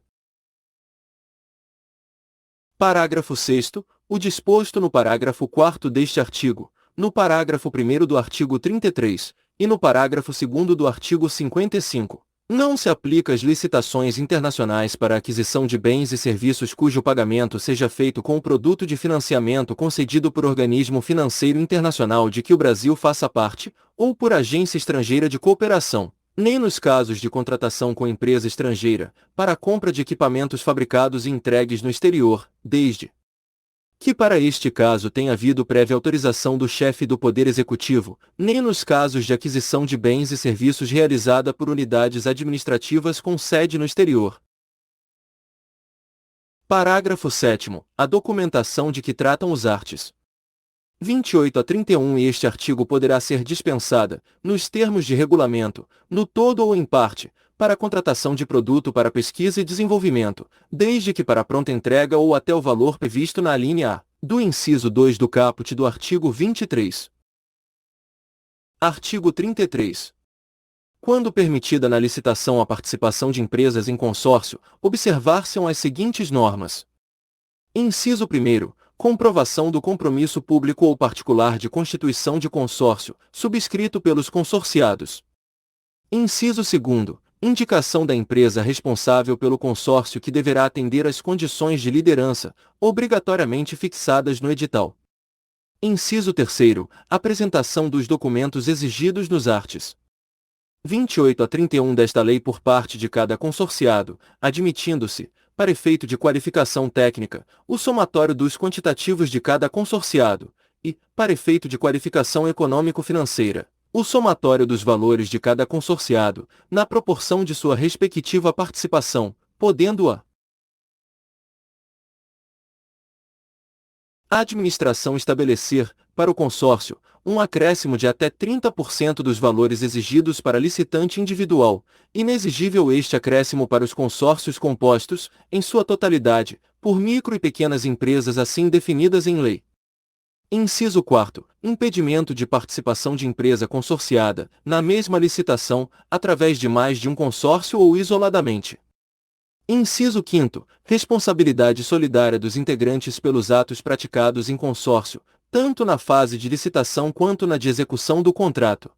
Parágrafo 6º. O disposto no parágrafo 4º deste artigo, no parágrafo 1º do artigo 33, e no parágrafo 2º do artigo 55, Não se aplica às licitações internacionais para a aquisição de bens e serviços cujo pagamento seja feito com o produto de financiamento concedido por organismo financeiro internacional de que o Brasil faça parte, ou por agência estrangeira de cooperação, nem nos casos de contratação com empresa estrangeira, para a compra de equipamentos fabricados e entregues no exterior, desde que para este caso tenha havido prévia autorização do chefe do Poder Executivo, nem nos casos de aquisição de bens e serviços realizada por unidades administrativas com sede no exterior. Parágrafo 7º. A documentação de que tratam os arts. 28 a 31 e este artigo poderá ser dispensada, nos termos de regulamento, no todo ou em parte, para a contratação de produto para pesquisa e desenvolvimento, desde que para pronta entrega ou até o valor previsto na alínea A, do inciso 2 do caput do artigo 23. Artigo 33. Quando permitida na licitação a participação de empresas em consórcio, observar-se-ão as seguintes normas. Inciso 1º. Comprovação do compromisso público ou particular de constituição de consórcio, subscrito pelos consorciados. Inciso 2º. Indicação da empresa responsável pelo consórcio que deverá atender às condições de liderança, obrigatoriamente fixadas no edital. Inciso 3º. Apresentação dos documentos exigidos nos arts. 28 a 31 desta lei por parte de cada consorciado, admitindo-se, para efeito de qualificação técnica, o somatório dos quantitativos de cada consorciado, e, para efeito de qualificação econômico-financeira, o somatório dos valores de cada consorciado, na proporção de sua respectiva participação, podendo a administração estabelecer, para o consórcio, um acréscimo de até 30% dos valores exigidos para licitante individual, inexigível este acréscimo para os consórcios compostos, em sua totalidade, por micro e pequenas empresas assim definidas em lei. Inciso 4º. Impedimento de participação de empresa consorciada, na mesma licitação, através de mais de um consórcio ou isoladamente. Inciso 5º. Responsabilidade solidária dos integrantes pelos atos praticados em consórcio, tanto na fase de licitação quanto na de execução do contrato.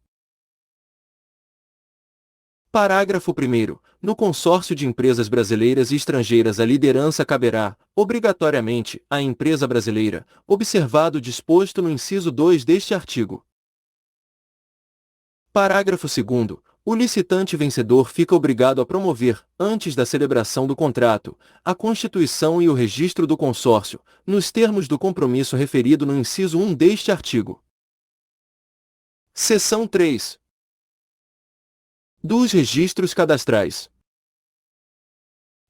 Parágrafo 1º. No consórcio de empresas brasileiras e estrangeiras a liderança caberá, obrigatoriamente, à empresa brasileira, observado o disposto no inciso 2 deste artigo. Parágrafo 2º. O licitante vencedor fica obrigado a promover, antes da celebração do contrato, a constituição e o registro do consórcio, nos termos do compromisso referido no inciso 1 deste artigo. Seção 3. Dos registros cadastrais.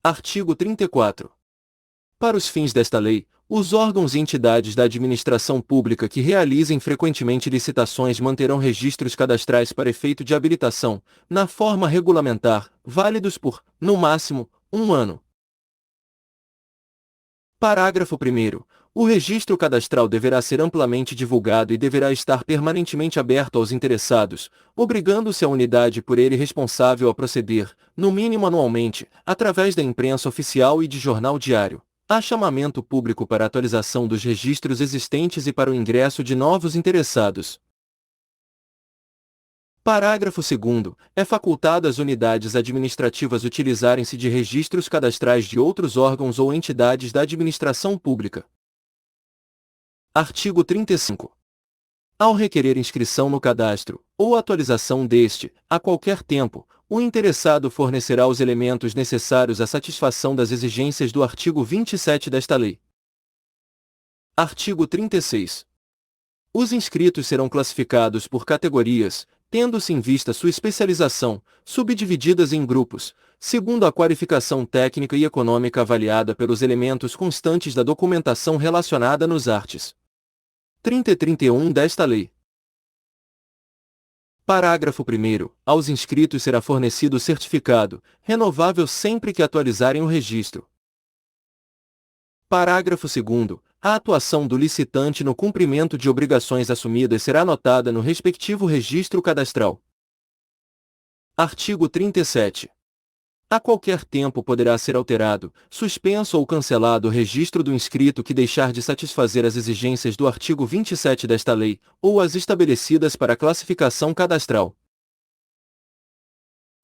Artigo 34. Para os fins desta lei, os órgãos e entidades da administração pública que realizem frequentemente licitações manterão registros cadastrais para efeito de habilitação, na forma regulamentar, válidos por, no máximo, 1 ano. Parágrafo 1º. O registro cadastral deverá ser amplamente divulgado e deverá estar permanentemente aberto aos interessados, obrigando-se a unidade por ele responsável a proceder, no mínimo anualmente, através da imprensa oficial e de jornal diário, a chamamento público para atualização dos registros existentes e para o ingresso de novos interessados. Parágrafo 2º. É facultado às unidades administrativas utilizarem-se de registros cadastrais de outros órgãos ou entidades da administração pública. Artigo 35. Ao requerer inscrição no cadastro, ou atualização deste, a qualquer tempo, o interessado fornecerá os elementos necessários à satisfação das exigências do artigo 27 desta lei. Artigo 36. Os inscritos serão classificados por categorias, tendo-se em vista sua especialização, subdivididas em grupos, segundo a qualificação técnica e econômica avaliada pelos elementos constantes da documentação relacionada nos arts. 30 e 31 desta lei. Parágrafo 1º. Aos inscritos será fornecido certificado, renovável sempre que atualizarem o registro. Parágrafo 2º. A atuação do licitante no cumprimento de obrigações assumidas será anotada no respectivo registro cadastral. Artigo 37. A qualquer tempo poderá ser alterado, suspenso ou cancelado o registro do inscrito que deixar de satisfazer as exigências do artigo 27 desta lei, ou as estabelecidas para a classificação cadastral.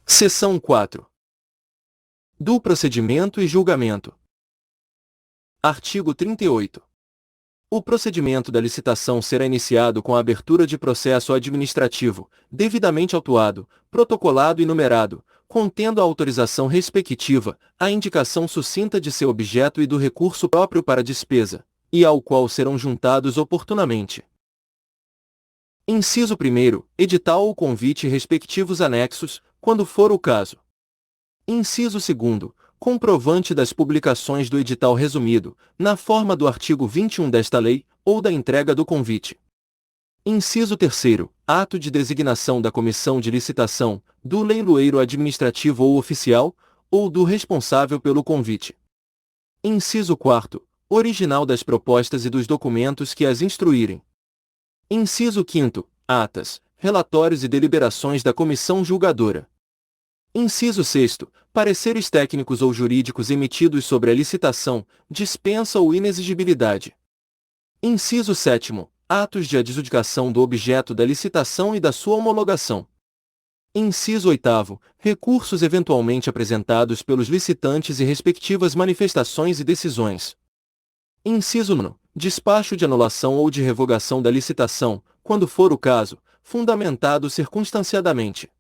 Seção 4. Do procedimento e julgamento. Artigo 38. O procedimento da licitação será iniciado com a abertura de processo administrativo, devidamente autuado, protocolado e numerado, contendo a autorização respectiva, a indicação sucinta de seu objeto e do recurso próprio para despesa, e ao qual serão juntados oportunamente. Inciso 1º, edital ou convite e respectivos anexos, quando for o caso. Inciso 2º, comprovante das publicações do edital resumido, na forma do artigo 21 desta lei, ou da entrega do convite. Inciso 3º, ato de designação da comissão de licitação, do leiloeiro administrativo ou oficial, ou do responsável pelo convite. Inciso 4º, original das propostas e dos documentos que as instruírem. Inciso 5º, atas, relatórios e deliberações da comissão julgadora. Inciso 6º, pareceres técnicos ou jurídicos emitidos sobre a licitação, dispensa ou inexigibilidade. Inciso 7º, atos de adjudicação do objeto da licitação e da sua homologação. Inciso 8º, recursos eventualmente apresentados pelos licitantes e respectivas manifestações e decisões. Inciso 9º, despacho de anulação ou de revogação da licitação, quando for o caso, fundamentado circunstanciadamente.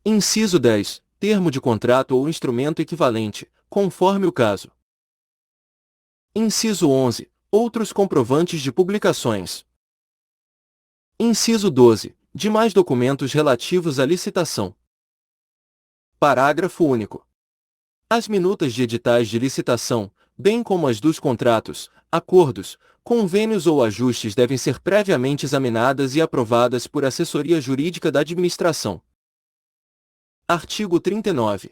Inciso 10, termo de contrato ou instrumento equivalente, conforme o caso. Inciso 11, outros comprovantes de publicações. Inciso 12, demais documentos relativos à licitação. Parágrafo único. As minutas de editais de licitação, bem como as dos contratos, acordos, convênios ou ajustes devem ser previamente examinadas e aprovadas por assessoria jurídica da administração. Artigo 39.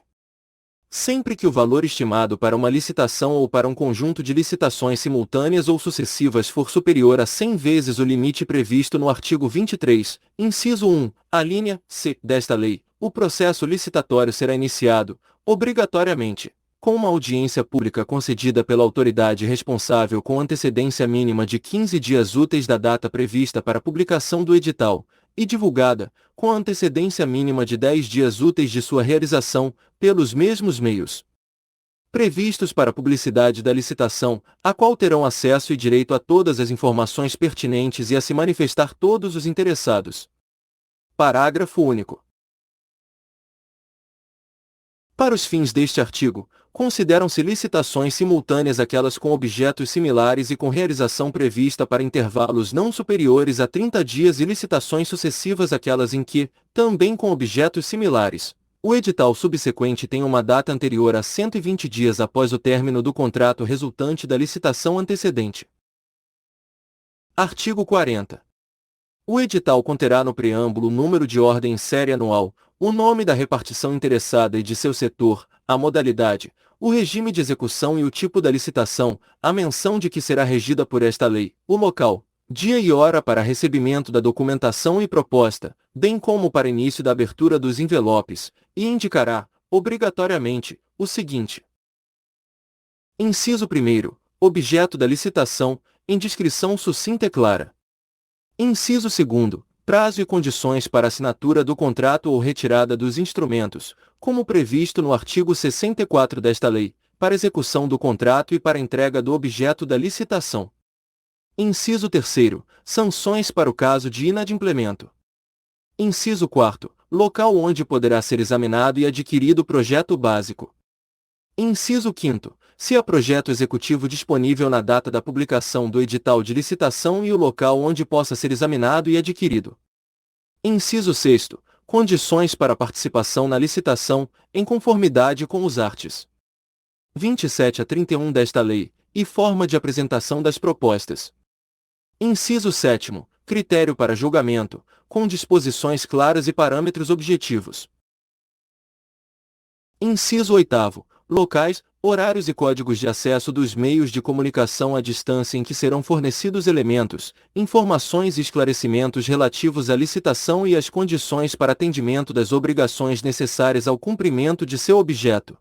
Sempre que o valor estimado para uma licitação ou para um conjunto de licitações simultâneas ou sucessivas for superior a 100 vezes o limite previsto no artigo 23, inciso 1, alínea c, desta lei, o processo licitatório será iniciado, obrigatoriamente, com uma audiência pública concedida pela autoridade responsável com antecedência mínima de 15 dias úteis da data prevista para a publicação do edital, e divulgada, com antecedência mínima de 10 dias úteis de sua realização, pelos mesmos meios previstos para a publicidade da licitação, a qual terão acesso e direito a todas as informações pertinentes e a se manifestar todos os interessados. Parágrafo único. Para os fins deste artigo, consideram-se licitações simultâneas aquelas com objetos similares e com realização prevista para intervalos não superiores a 30 dias e licitações sucessivas aquelas em que, também com objetos similares, o edital subsequente tem uma data anterior a 120 dias após o término do contrato resultante da licitação antecedente. Artigo 40. O edital conterá no preâmbulo o número de ordem série anual, o nome da repartição interessada e de seu setor, a modalidade, o regime de execução e o tipo da licitação, a menção de que será regida por esta lei, o local, dia e hora para recebimento da documentação e proposta, bem como para início da abertura dos envelopes, e indicará, obrigatoriamente, o seguinte. Inciso 1º, objeto da licitação, em descrição sucinta e clara. Inciso 2º, prazo e condições para assinatura do contrato ou retirada dos instrumentos, como previsto no artigo 64 desta lei, para execução do contrato e para entrega do objeto da licitação. Inciso 3º, sanções para o caso de inadimplemento. Inciso 4º, local onde poderá ser examinado e adquirido o projeto básico. Inciso 5º, se há projeto executivo disponível na data da publicação do edital de licitação e o local onde possa ser examinado e adquirido. Inciso 6º, condições para participação na licitação, em conformidade com os arts. 27 a 31 desta lei, e forma de apresentação das propostas. Inciso 7º, critério para julgamento, com disposições claras e parâmetros objetivos. Inciso 8º, locais, horários e códigos de acesso dos meios de comunicação à distância em que serão fornecidos elementos, informações e esclarecimentos relativos à licitação e às condições para atendimento das obrigações necessárias ao cumprimento de seu objeto.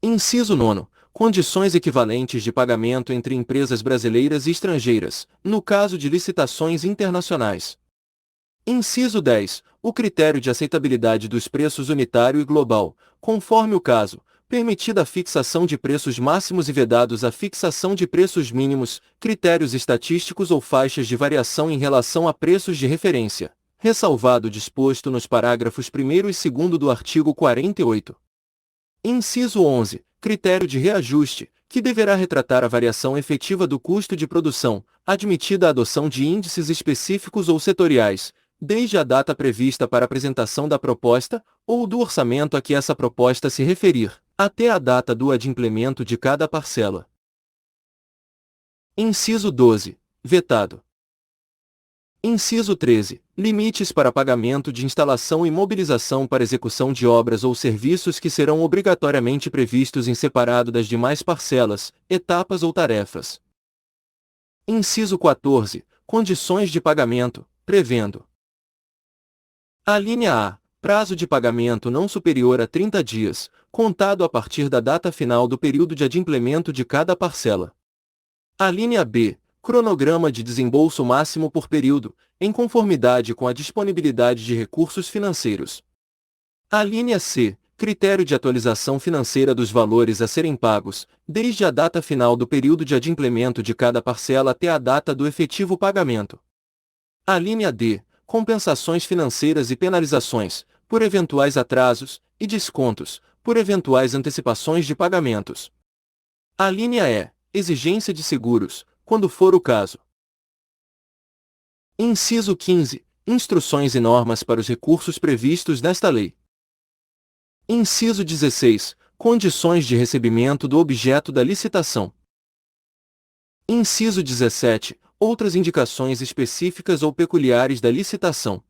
Inciso 9º, condições equivalentes de pagamento entre empresas brasileiras e estrangeiras, no caso de licitações internacionais. Inciso 10, o critério de aceitabilidade dos preços unitário e global, conforme o caso, permitida a fixação de preços máximos e vedados a fixação de preços mínimos, critérios estatísticos ou faixas de variação em relação a preços de referência, ressalvado o disposto nos parágrafos 1º e 2º do artigo 48. Inciso 11. Critério de reajuste, que deverá retratar a variação efetiva do custo de produção, admitida a adoção de índices específicos ou setoriais, desde a data prevista para apresentação da proposta, ou do orçamento a que essa proposta se referir, até a data do adimplemento de cada parcela. Inciso 12. Vetado. Inciso 13. Limites para pagamento de instalação e mobilização para execução de obras ou serviços que serão obrigatoriamente previstos em separado das demais parcelas, etapas ou tarefas. Inciso 14. Condições de pagamento, prevendo. A linha A. Prazo de pagamento não superior a 30 dias, contado a partir da data final do período de adimplemento de cada parcela. A linha B. Cronograma de desembolso máximo por período, em conformidade com a disponibilidade de recursos financeiros. A linha C. Critério de atualização financeira dos valores a serem pagos, desde a data final do período de adimplemento de cada parcela até a data do efetivo pagamento. A linha D. Compensações financeiras e penalizações, por eventuais atrasos, e descontos, por eventuais antecipações de pagamentos. A linha E. Exigência de seguros, quando for o caso. Inciso 15. Instruções e normas para os recursos previstos nesta lei. Inciso 16. Condições de recebimento do objeto da licitação. Inciso 17. Outras indicações específicas ou peculiares da licitação.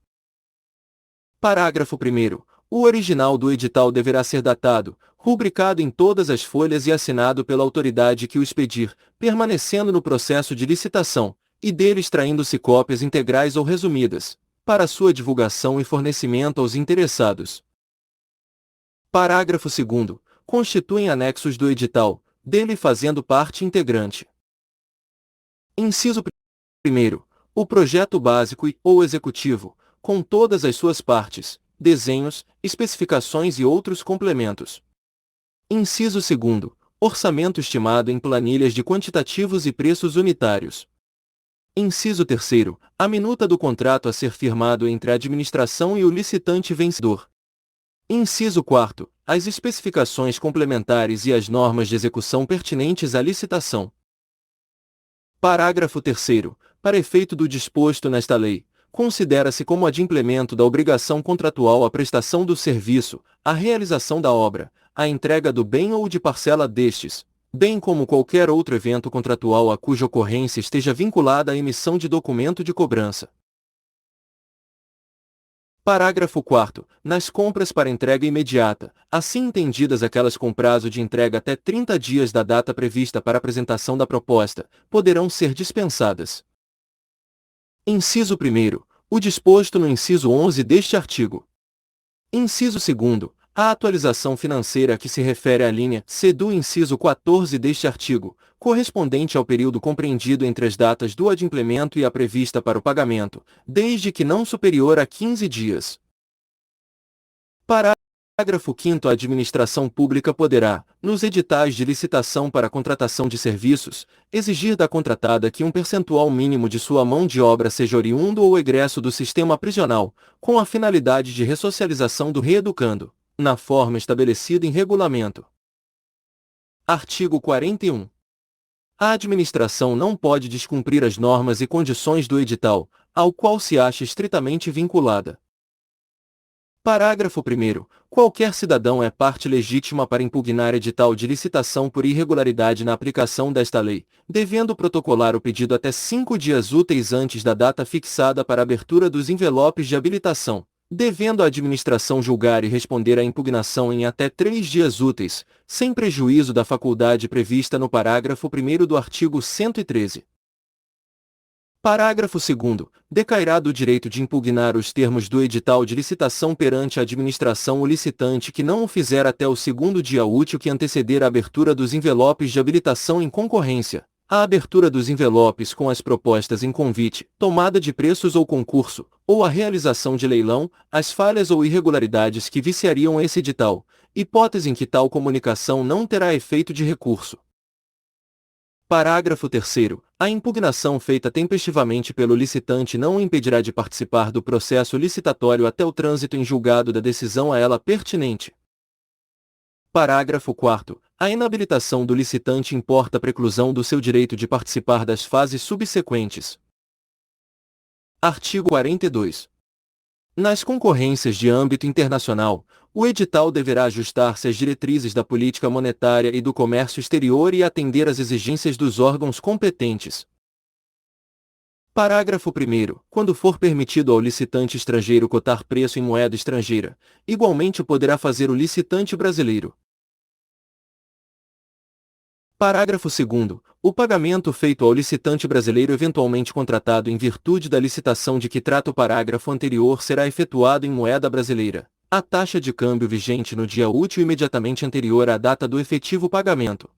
Parágrafo 1º. O original do edital deverá ser datado, rubricado em todas as folhas e assinado pela autoridade que o expedir, permanecendo no processo de licitação, e dele extraindo-se cópias integrais ou resumidas, para sua divulgação e fornecimento aos interessados. Parágrafo 2º. Constituem anexos do edital, dele fazendo parte integrante. Inciso 1º. O projeto básico ou executivo, com todas as suas partes, desenhos, especificações e outros complementos. Inciso 2º. Orçamento estimado em planilhas de quantitativos e preços unitários. Inciso 3º. A minuta do contrato a ser firmado entre a administração e o licitante vencedor. Inciso 4º. As especificações complementares e as normas de execução pertinentes à licitação. Parágrafo 3º. Para efeito do disposto nesta lei, considera-se como adimplemento da obrigação contratual a prestação do serviço, a realização da obra, a entrega do bem ou de parcela destes, bem como qualquer outro evento contratual a cuja ocorrência esteja vinculada à emissão de documento de cobrança. Parágrafo 4º. Nas compras para entrega imediata, assim entendidas aquelas com prazo de entrega até 30 dias da data prevista para apresentação da proposta, poderão ser dispensadas. Inciso 1º. O disposto no inciso 11 deste artigo. Inciso 2º. A atualização financeira a que se refere a linha C do inciso 14 deste artigo, correspondente ao período compreendido entre as datas do adimplemento e a prevista para o pagamento, desde que não superior a 15 dias. Parágrafo 5º. A administração pública poderá, nos editais de licitação para contratação de serviços, exigir da contratada que um percentual mínimo de sua mão de obra seja oriundo ou egresso do sistema prisional, com a finalidade de ressocialização do reeducando, na forma estabelecida em regulamento. Artigo 41. A administração não pode descumprir as normas e condições do edital, ao qual se acha estritamente vinculada. Parágrafo 1º. Qualquer cidadão é parte legítima para impugnar edital de licitação por irregularidade na aplicação desta lei, devendo protocolar o pedido até 5 dias úteis antes da data fixada para a abertura dos envelopes de habilitação, devendo a administração julgar e responder à impugnação em até 3 dias úteis, sem prejuízo da faculdade prevista no parágrafo 1º do artigo 113. Parágrafo 2º. Decairá do direito de impugnar os termos do edital de licitação perante a administração o licitante que não o fizer até o 2º dia útil que anteceder a abertura dos envelopes de habilitação em concorrência, a abertura dos envelopes com as propostas em convite, tomada de preços ou concurso, ou a realização de leilão, as falhas ou irregularidades que viciariam esse edital, hipótese em que tal comunicação não terá efeito de recurso. Parágrafo 3º. A impugnação feita tempestivamente pelo licitante não o impedirá de participar do processo licitatório até o trânsito em julgado da decisão a ela pertinente. Parágrafo 4º. A inabilitação do licitante importa a preclusão do seu direito de participar das fases subsequentes. Artigo 42. Nas concorrências de âmbito internacional, o edital deverá ajustar-se às diretrizes da política monetária e do comércio exterior e atender às exigências dos órgãos competentes. Parágrafo 1º. Quando for permitido ao licitante estrangeiro cotar preço em moeda estrangeira, igualmente o poderá fazer o licitante brasileiro. Parágrafo 2º. O pagamento feito ao licitante brasileiro eventualmente contratado em virtude da licitação de que trata o parágrafo anterior será efetuado em moeda brasileira. A taxa de câmbio vigente no dia útil imediatamente anterior à data do efetivo pagamento.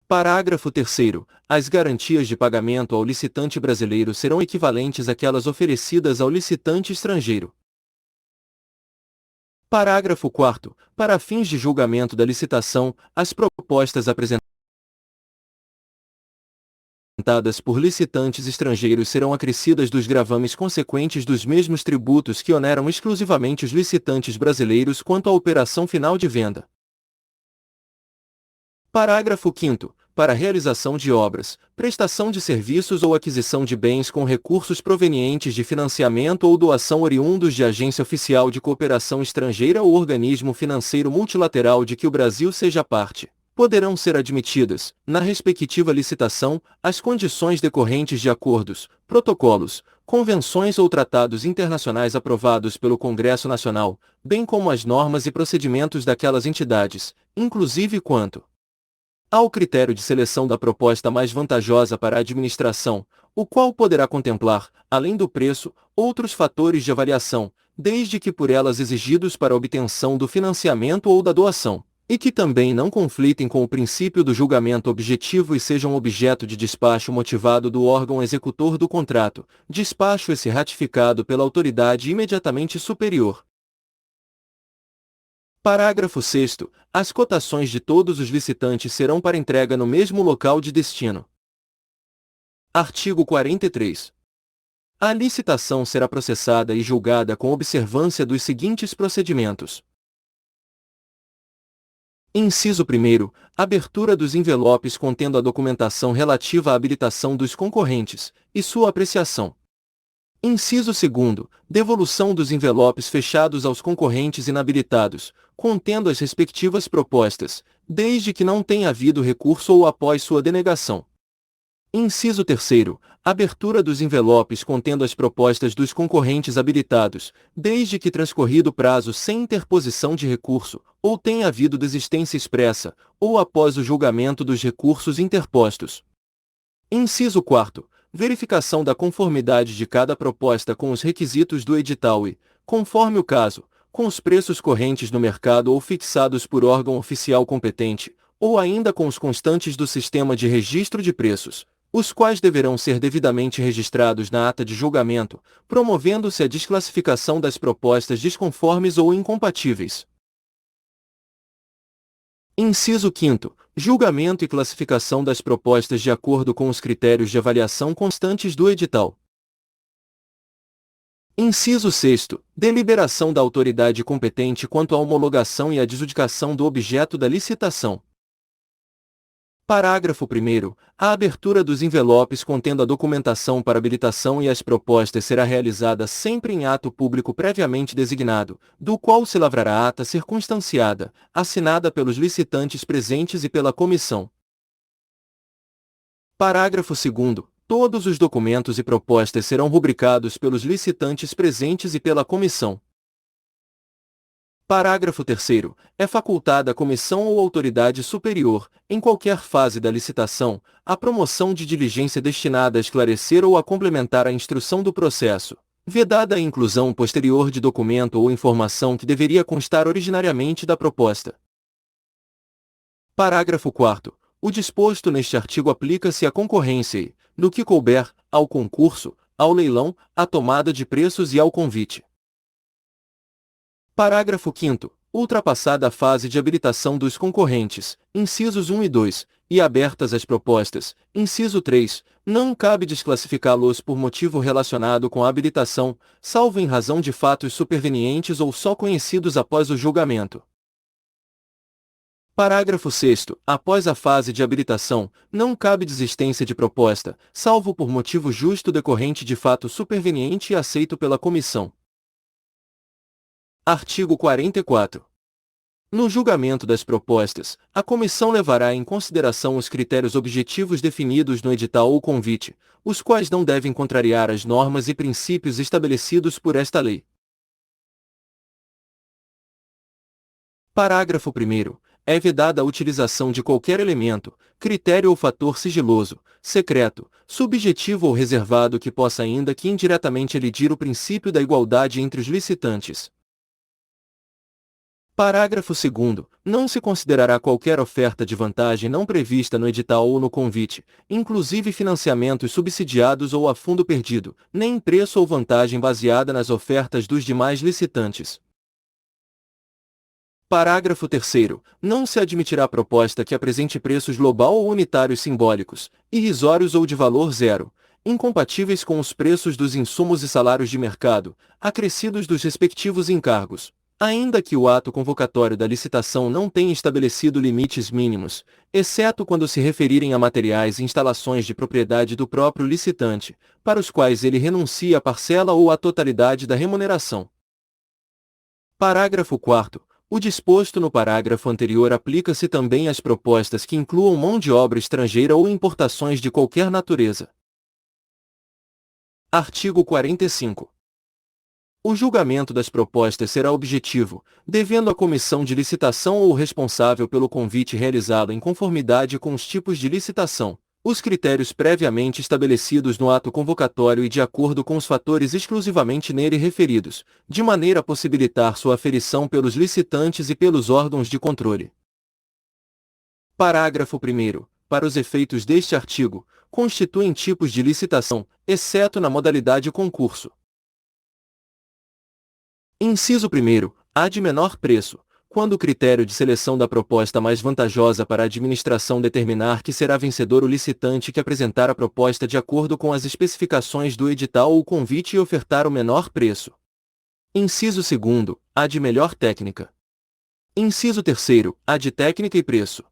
Parágrafo 3º. As garantias de pagamento ao licitante brasileiro serão equivalentes àquelas oferecidas ao licitante estrangeiro. Parágrafo 4º. Para fins de julgamento da licitação, as propostas apresentadas por licitantes estrangeiros serão acrescidas dos gravames consequentes dos mesmos tributos que oneram exclusivamente os licitantes brasileiros quanto à operação final de venda. Parágrafo 5º. Para a realização de obras, prestação de serviços ou aquisição de bens com recursos provenientes de financiamento ou doação oriundos de agência oficial de cooperação estrangeira ou organismo financeiro multilateral de que o Brasil seja parte, poderão ser admitidas, na respectiva licitação, as condições decorrentes de acordos, protocolos, convenções ou tratados internacionais aprovados pelo Congresso Nacional, bem como as normas e procedimentos daquelas entidades, inclusive quanto ao critério de seleção da proposta mais vantajosa para a administração, o qual poderá contemplar, além do preço, outros fatores de avaliação, desde que por elas exigidos para a obtenção do financiamento ou da doação, e que também não conflitem com o princípio do julgamento objetivo e sejam objeto de despacho motivado do órgão executor do contrato, despacho esse ratificado pela autoridade imediatamente superior. Parágrafo 6º. As cotações de todos os licitantes serão para entrega no mesmo local de destino. Artigo 43. A licitação será processada e julgada com observância dos seguintes procedimentos. Inciso 1º. Abertura dos envelopes contendo a documentação relativa à habilitação dos concorrentes, e sua apreciação. Inciso 2º. Devolução dos envelopes fechados aos concorrentes inabilitados, contendo as respectivas propostas, desde que não tenha havido recurso ou após sua denegação. Inciso 3º. Abertura dos envelopes contendo as propostas dos concorrentes habilitados, desde que transcorrido prazo sem interposição de recurso, ou tenha havido desistência expressa, ou após o julgamento dos recursos interpostos. Inciso 4º. Verificação da conformidade de cada proposta com os requisitos do edital e, conforme o caso, com os preços correntes no mercado ou fixados por órgão oficial competente, ou ainda com os constantes do sistema de registro de preços, os quais deverão ser devidamente registrados na ata de julgamento, promovendo-se a desclassificação das propostas desconformes ou incompatíveis. Inciso 5º. Julgamento e classificação das propostas de acordo com os critérios de avaliação constantes do edital. Inciso 6º. Deliberação da autoridade competente quanto à homologação e adjudicação do objeto da licitação. Parágrafo 1º. A abertura dos envelopes contendo a documentação para habilitação e as propostas será realizada sempre em ato público previamente designado, do qual se lavrará ata circunstanciada, assinada pelos licitantes presentes e pela comissão. Parágrafo 2º. Todos os documentos e propostas serão rubricados pelos licitantes presentes e pela comissão. Parágrafo 3º. É facultada à comissão ou autoridade superior, em qualquer fase da licitação, a promoção de diligência destinada a esclarecer ou a complementar a instrução do processo, vedada a inclusão posterior de documento ou informação que deveria constar originariamente da proposta. Parágrafo 4º. O disposto neste artigo aplica-se à concorrência e, no que couber, ao concurso, ao leilão, à tomada de preços e ao convite. Parágrafo 5º. Ultrapassada a fase de habilitação dos concorrentes, incisos 1 e 2, e abertas as propostas, inciso 3, não cabe desclassificá-los por motivo relacionado com a habilitação, salvo em razão de fatos supervenientes ou só conhecidos após o julgamento. Parágrafo 6º. Após a fase de habilitação, não cabe desistência de proposta, salvo por motivo justo decorrente de fato superveniente e aceito pela comissão. Artigo 44. No julgamento das propostas, a comissão levará em consideração os critérios objetivos definidos no edital ou convite, os quais não devem contrariar as normas e princípios estabelecidos por esta lei. Parágrafo 1º. É vedada a utilização de qualquer elemento, critério ou fator sigiloso, secreto, subjetivo ou reservado que possa ainda que indiretamente elidir o princípio da igualdade entre os licitantes. Parágrafo 2º. Não se considerará qualquer oferta de vantagem não prevista no edital ou no convite, inclusive financiamentos subsidiados ou a fundo perdido, nem preço ou vantagem baseada nas ofertas dos demais licitantes. Parágrafo 3º. Não se admitirá proposta que apresente preços global ou unitários simbólicos, irrisórios ou de valor zero, incompatíveis com os preços dos insumos e salários de mercado, acrescidos dos respectivos encargos, ainda que o ato convocatório da licitação não tenha estabelecido limites mínimos, exceto quando se referirem a materiais e instalações de propriedade do próprio licitante, para os quais ele renuncie a parcela ou a totalidade da remuneração. Parágrafo 4º. O disposto no parágrafo anterior aplica-se também às propostas que incluam mão de obra estrangeira ou importações de qualquer natureza. Artigo 45. O julgamento das propostas será objetivo, devendo a comissão de licitação ou o responsável pelo convite realizá-lo em conformidade com os tipos de licitação, os critérios previamente estabelecidos no ato convocatório e de acordo com os fatores exclusivamente nele referidos, de maneira a possibilitar sua aferição pelos licitantes e pelos órgãos de controle. Parágrafo 1º. Para os efeitos deste artigo, constituem tipos de licitação, exceto na modalidade concurso. Inciso 1º. A de menor preço, quando o critério de seleção da proposta mais vantajosa para a administração determinar que será vencedor o licitante que apresentar a proposta de acordo com as especificações do edital ou convite e ofertar o menor preço. Inciso 2º. A de melhor técnica. Inciso 3º. A de técnica e preço.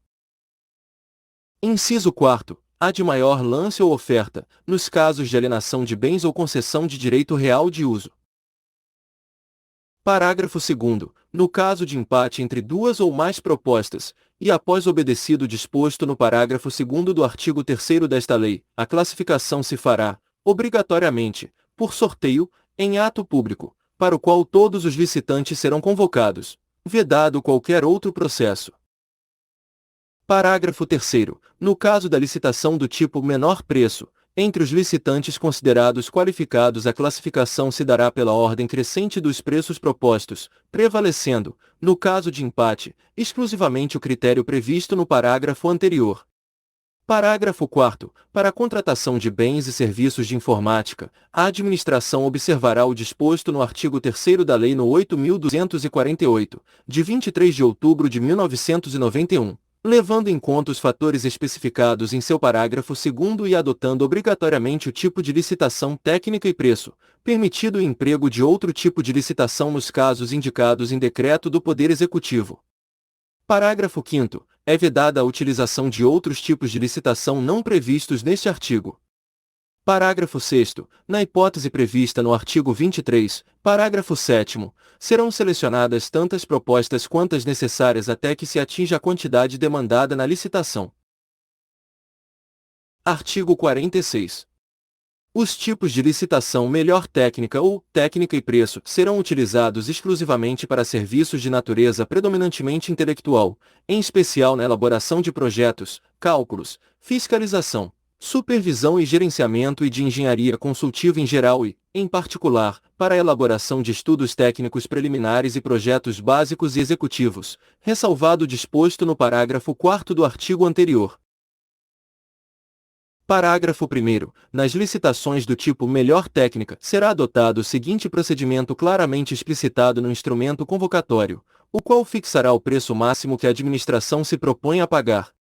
Inciso 4º. A de maior lance ou oferta, nos casos de alienação de bens ou concessão de direito real de uso. Parágrafo 2º. No caso de empate entre duas ou mais propostas, e após obedecido o disposto no parágrafo 2º do artigo 3º desta lei, a classificação se fará, obrigatoriamente, por sorteio, em ato público, para o qual todos os licitantes serão convocados, vedado qualquer outro processo. Parágrafo 3º. No caso da licitação do tipo menor preço, entre os licitantes considerados qualificados a classificação se dará pela ordem crescente dos preços propostos, prevalecendo, no caso de empate, exclusivamente o critério previsto no parágrafo anterior. Parágrafo 4º. Para a contratação de bens e serviços de informática, a administração observará o disposto no artigo 3º da Lei no 8.248, de 23 de outubro de 1991. Levando em conta os fatores especificados em seu parágrafo 2º e adotando obrigatoriamente o tipo de licitação técnica e preço, permitido o emprego de outro tipo de licitação nos casos indicados em decreto do Poder Executivo. Parágrafo 5º. É vedada a utilização de outros tipos de licitação não previstos neste artigo. Parágrafo 6º. Na hipótese prevista no artigo 23, parágrafo 7º, serão selecionadas tantas propostas quantas necessárias até que se atinja a quantidade demandada na licitação. Artigo 46. Os tipos de licitação melhor técnica ou técnica e preço serão utilizados exclusivamente para serviços de natureza predominantemente intelectual, em especial na elaboração de projetos, cálculos, fiscalização, supervisão e gerenciamento e de engenharia consultiva em geral e, em particular, para a elaboração de estudos técnicos preliminares e projetos básicos e executivos, ressalvado o disposto no parágrafo 4º do artigo anterior. Parágrafo 1º. Nas licitações do tipo melhor técnica, será adotado o seguinte procedimento claramente explicitado no instrumento convocatório, o qual fixará o preço máximo que a administração se propõe a pagar.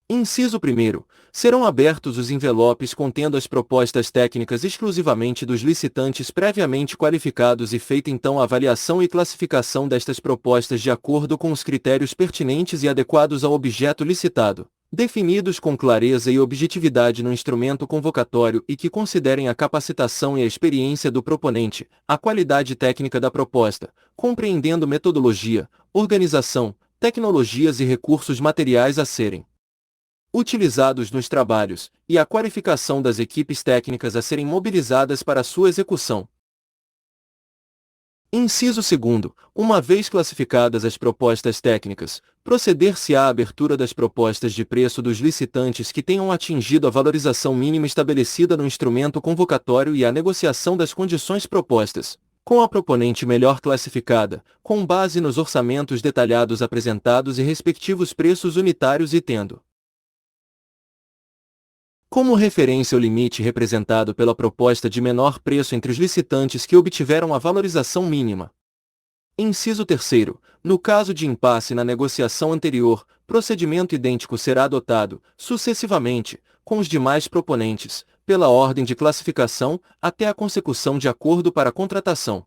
Inciso 1º. Serão abertos os envelopes contendo as propostas técnicas exclusivamente dos licitantes previamente qualificados e feita então a avaliação e classificação destas propostas de acordo com os critérios pertinentes e adequados ao objeto licitado, definidos com clareza e objetividade no instrumento convocatório e que considerem a capacitação e a experiência do proponente, a qualidade técnica da proposta, compreendendo metodologia, organização, tecnologias e recursos materiais a serem utilizados nos trabalhos, e a qualificação das equipes técnicas a serem mobilizadas para sua execução. Inciso 2º. Uma vez classificadas as propostas técnicas, proceder-se-á à abertura das propostas de preço dos licitantes que tenham atingido a valorização mínima estabelecida no instrumento convocatório e à negociação das condições propostas, com a proponente melhor classificada, com base nos orçamentos detalhados apresentados e respectivos preços unitários e tendo como referência o limite representado pela proposta de menor preço entre os licitantes que obtiveram a valorização mínima. Inciso 3º. No caso de impasse na negociação anterior, procedimento idêntico será adotado, sucessivamente, com os demais proponentes, pela ordem de classificação, até a consecução de acordo para a contratação.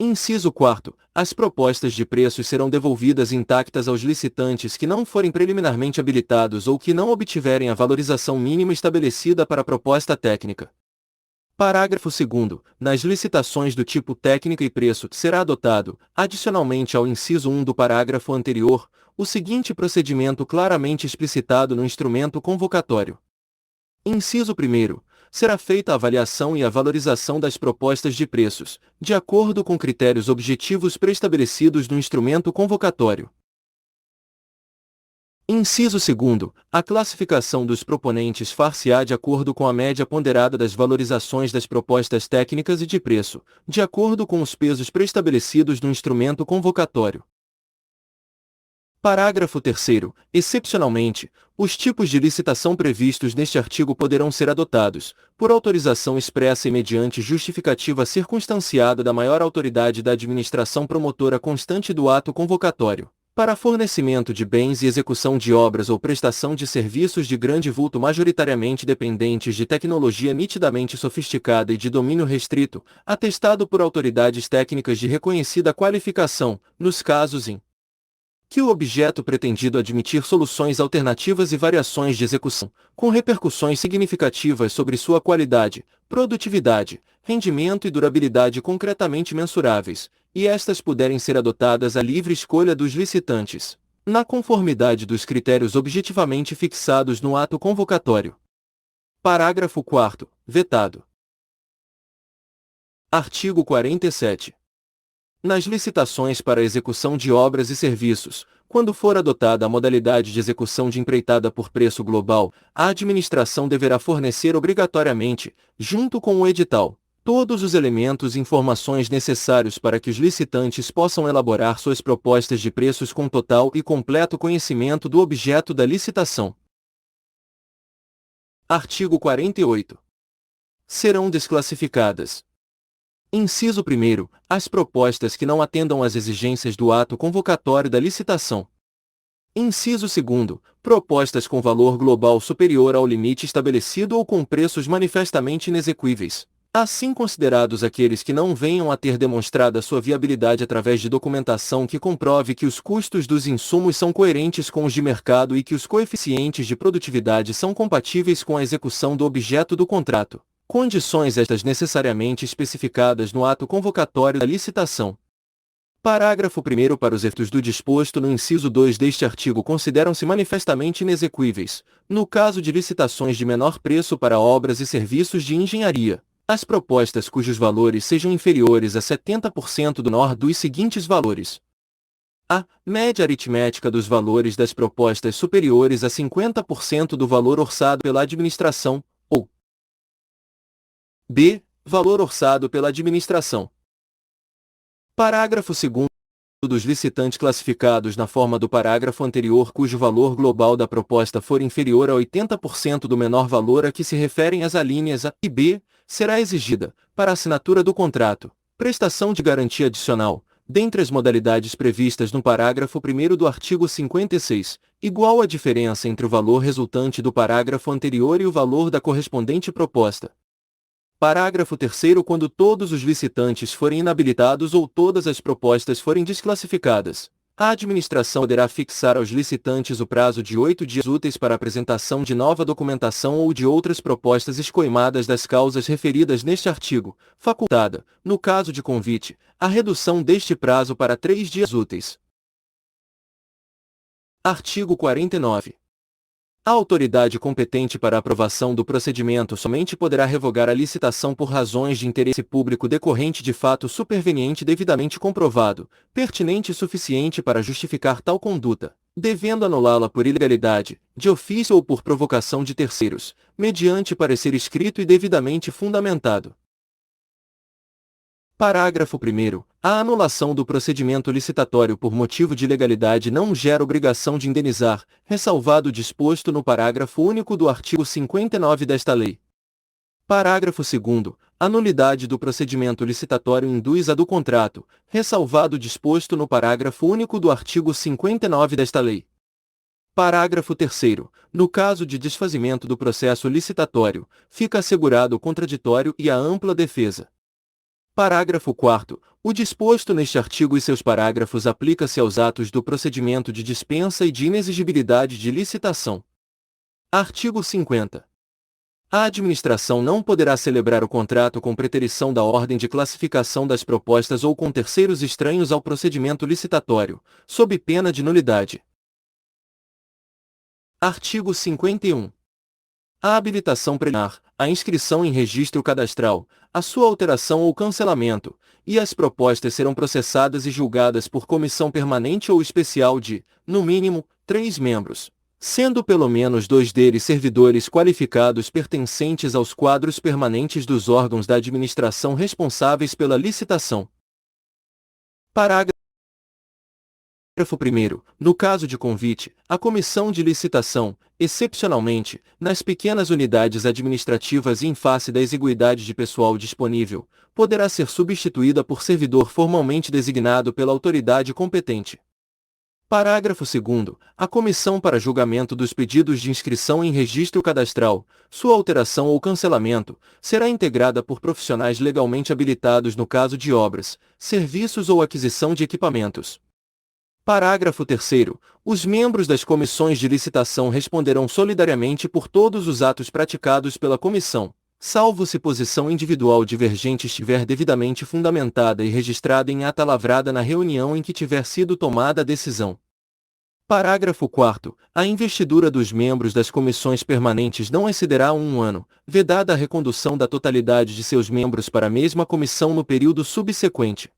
Inciso 4º. As propostas de preços serão devolvidas intactas aos licitantes que não forem preliminarmente habilitados ou que não obtiverem a valorização mínima estabelecida para a proposta técnica. Parágrafo 2º. Nas licitações do tipo técnica e preço, será adotado, adicionalmente ao inciso 1 do parágrafo anterior, o seguinte procedimento claramente explicitado no instrumento convocatório. Inciso 1º. Será feita a avaliação e a valorização das propostas de preços, de acordo com critérios objetivos preestabelecidos no instrumento convocatório. Inciso 2º. A classificação dos proponentes far-se-á de acordo com a média ponderada das valorizações das propostas técnicas e de preço, de acordo com os pesos preestabelecidos no instrumento convocatório. Parágrafo 3º. Excepcionalmente, os tipos de licitação previstos neste artigo poderão ser adotados, por autorização expressa e mediante justificativa circunstanciada da maior autoridade da administração promotora constante do ato convocatório, para fornecimento de bens e execução de obras ou prestação de serviços de grande vulto majoritariamente dependentes de tecnologia nitidamente sofisticada e de domínio restrito, atestado por autoridades técnicas de reconhecida qualificação, nos casos em que o objeto pretendido admitir soluções alternativas e variações de execução, com repercussões significativas sobre sua qualidade, produtividade, rendimento e durabilidade concretamente mensuráveis, e estas puderem ser adotadas à livre escolha dos licitantes, na conformidade dos critérios objetivamente fixados no ato convocatório. Parágrafo 4º. Vetado. Artigo 47. Nas licitações para a execução de obras e serviços, quando for adotada a modalidade de execução de empreitada por preço global, a administração deverá fornecer obrigatoriamente, junto com o edital, todos os elementos e informações necessários para que os licitantes possam elaborar suas propostas de preços com total e completo conhecimento do objeto da licitação. Artigo 48. Serão desclassificadas: inciso 1º, as propostas que não atendam às exigências do ato convocatório da licitação. Inciso 2º, propostas com valor global superior ao limite estabelecido ou com preços manifestamente inexequíveis, assim considerados aqueles que não venham a ter demonstrada sua viabilidade através de documentação que comprove que os custos dos insumos são coerentes com os de mercado e que os coeficientes de produtividade são compatíveis com a execução do objeto do contrato. Condições estas necessariamente especificadas no ato convocatório da licitação. Parágrafo 1º. Para os efeitos do disposto no inciso 2 deste artigo consideram-se manifestamente inexequíveis, no caso de licitações de menor preço para obras e serviços de engenharia, as propostas cujos valores sejam inferiores a 70% do NOR dos seguintes valores: A. Média aritmética dos valores das propostas superiores a 50% do valor orçado pela administração, ou B. Valor orçado pela administração. Parágrafo 2º. Dos licitantes classificados na forma do parágrafo anterior cujo valor global da proposta for inferior a 80% do menor valor a que se referem as alíneas A e B, será exigida, para a assinatura do contrato, prestação de garantia adicional, dentre as modalidades previstas no parágrafo 1º do artigo 56, igual à diferença entre o valor resultante do parágrafo anterior e o valor da correspondente proposta. Parágrafo 3º. Quando todos os licitantes forem inabilitados ou todas as propostas forem desclassificadas, a administração poderá fixar aos licitantes o prazo de 8 dias úteis para apresentação de nova documentação ou de outras propostas escoimadas das causas referidas neste artigo, facultada, no caso de convite, a redução deste prazo para 3 dias úteis. Artigo 49. A autoridade competente para a aprovação do procedimento somente poderá revogar a licitação por razões de interesse público decorrente de fato superveniente devidamente comprovado, pertinente e suficiente para justificar tal conduta, devendo anulá-la por ilegalidade, de ofício ou por provocação de terceiros, mediante parecer escrito e devidamente fundamentado. Parágrafo 1º. A anulação do procedimento licitatório por motivo de ilegalidade não gera obrigação de indenizar, ressalvado o disposto no parágrafo único do artigo 59 desta lei. Parágrafo 2º. A nulidade do procedimento licitatório induz a do contrato, ressalvado o disposto no parágrafo único do artigo 59 desta lei. Parágrafo 3º. No caso de desfazimento do processo licitatório, fica assegurado o contraditório e a ampla defesa. Parágrafo 4º. O disposto neste artigo e seus parágrafos aplica-se aos atos do procedimento de dispensa e de inexigibilidade de licitação. Artigo 50. A administração não poderá celebrar o contrato com preterição da ordem de classificação das propostas ou com terceiros estranhos ao procedimento licitatório, sob pena de nulidade. Artigo 51. A habilitação preliminar, a inscrição em registro cadastral, a sua alteração ou cancelamento, e as propostas serão processadas e julgadas por comissão permanente ou especial de, no mínimo, 3 membros, sendo pelo menos 2 deles servidores qualificados pertencentes aos quadros permanentes dos órgãos da administração responsáveis pela licitação. Parágrafo 1º. No caso de convite, a comissão de licitação, excepcionalmente, nas pequenas unidades administrativas e em face da exiguidade de pessoal disponível, poderá ser substituída por servidor formalmente designado pela autoridade competente. Parágrafo 2º. A comissão para julgamento dos pedidos de inscrição em registro cadastral, sua alteração ou cancelamento, será integrada por profissionais legalmente habilitados no caso de obras, serviços ou aquisição de equipamentos. Parágrafo 3º. Os membros das comissões de licitação responderão solidariamente por todos os atos praticados pela comissão, salvo se posição individual divergente estiver devidamente fundamentada e registrada em ata lavrada na reunião em que tiver sido tomada a decisão. Parágrafo 4º. A investidura dos membros das comissões permanentes não excederá 1 ano, vedada a recondução da totalidade de seus membros para a mesma comissão no período subsequente.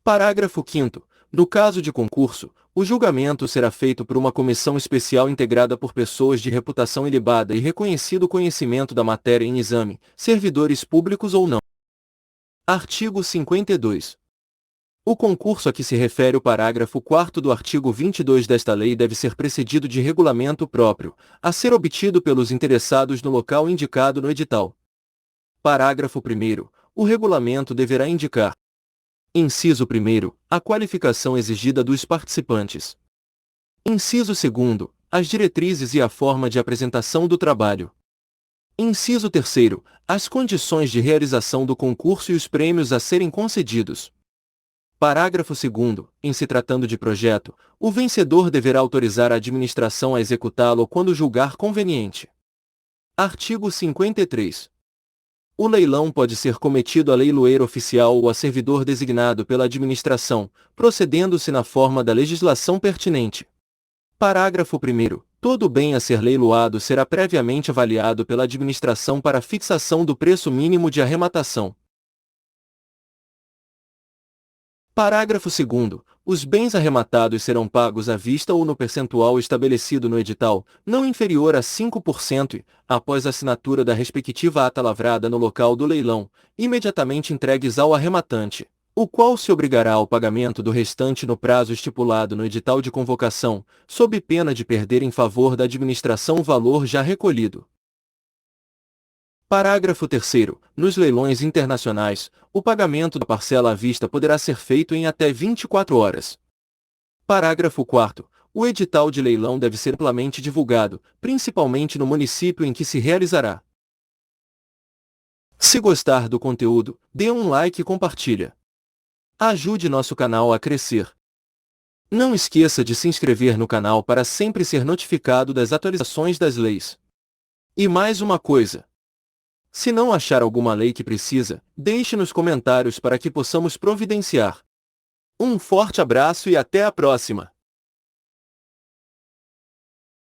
Parágrafo 5º. No caso de concurso, o julgamento será feito por uma comissão especial integrada por pessoas de reputação ilibada e reconhecido conhecimento da matéria em exame, servidores públicos ou não. Artigo 52. O concurso a que se refere o parágrafo 4º do artigo 22 desta lei deve ser precedido de regulamento próprio, a ser obtido pelos interessados no local indicado no edital. Parágrafo 1º. O regulamento deverá indicar: Inciso 1º. A qualificação exigida dos participantes. Inciso 2º. As diretrizes e a forma de apresentação do trabalho. Inciso 3º. As condições de realização do concurso e os prêmios a serem concedidos. Parágrafo 2º. Em se tratando de projeto, o vencedor deverá autorizar a administração a executá-lo quando julgar conveniente. Artigo 53. O leilão pode ser cometido a leiloeiro oficial ou a servidor designado pela administração, procedendo-se na forma da legislação pertinente. Parágrafo 1º. Todo bem a ser leiloado será previamente avaliado pela administração para fixação do preço mínimo de arrematação. Parágrafo 2º. Os bens arrematados serão pagos à vista ou no percentual estabelecido no edital, não inferior a 5% e, após a assinatura da respectiva ata lavrada no local do leilão, imediatamente entregues ao arrematante, o qual se obrigará ao pagamento do restante no prazo estipulado no edital de convocação, sob pena de perder em favor da administração o valor já recolhido. Parágrafo 3º. Nos leilões internacionais, o pagamento da parcela à vista poderá ser feito em até 24 horas. Parágrafo 4º. O edital de leilão deve ser amplamente divulgado, principalmente no município em que se realizará. Se gostar do conteúdo, dê um like e compartilha. Ajude nosso canal a crescer. Não esqueça de se inscrever no canal para sempre ser notificado das atualizações das leis. E mais uma coisa. Se não achar alguma lei que precisa, deixe nos comentários para que possamos providenciar. Um forte abraço e até a próxima!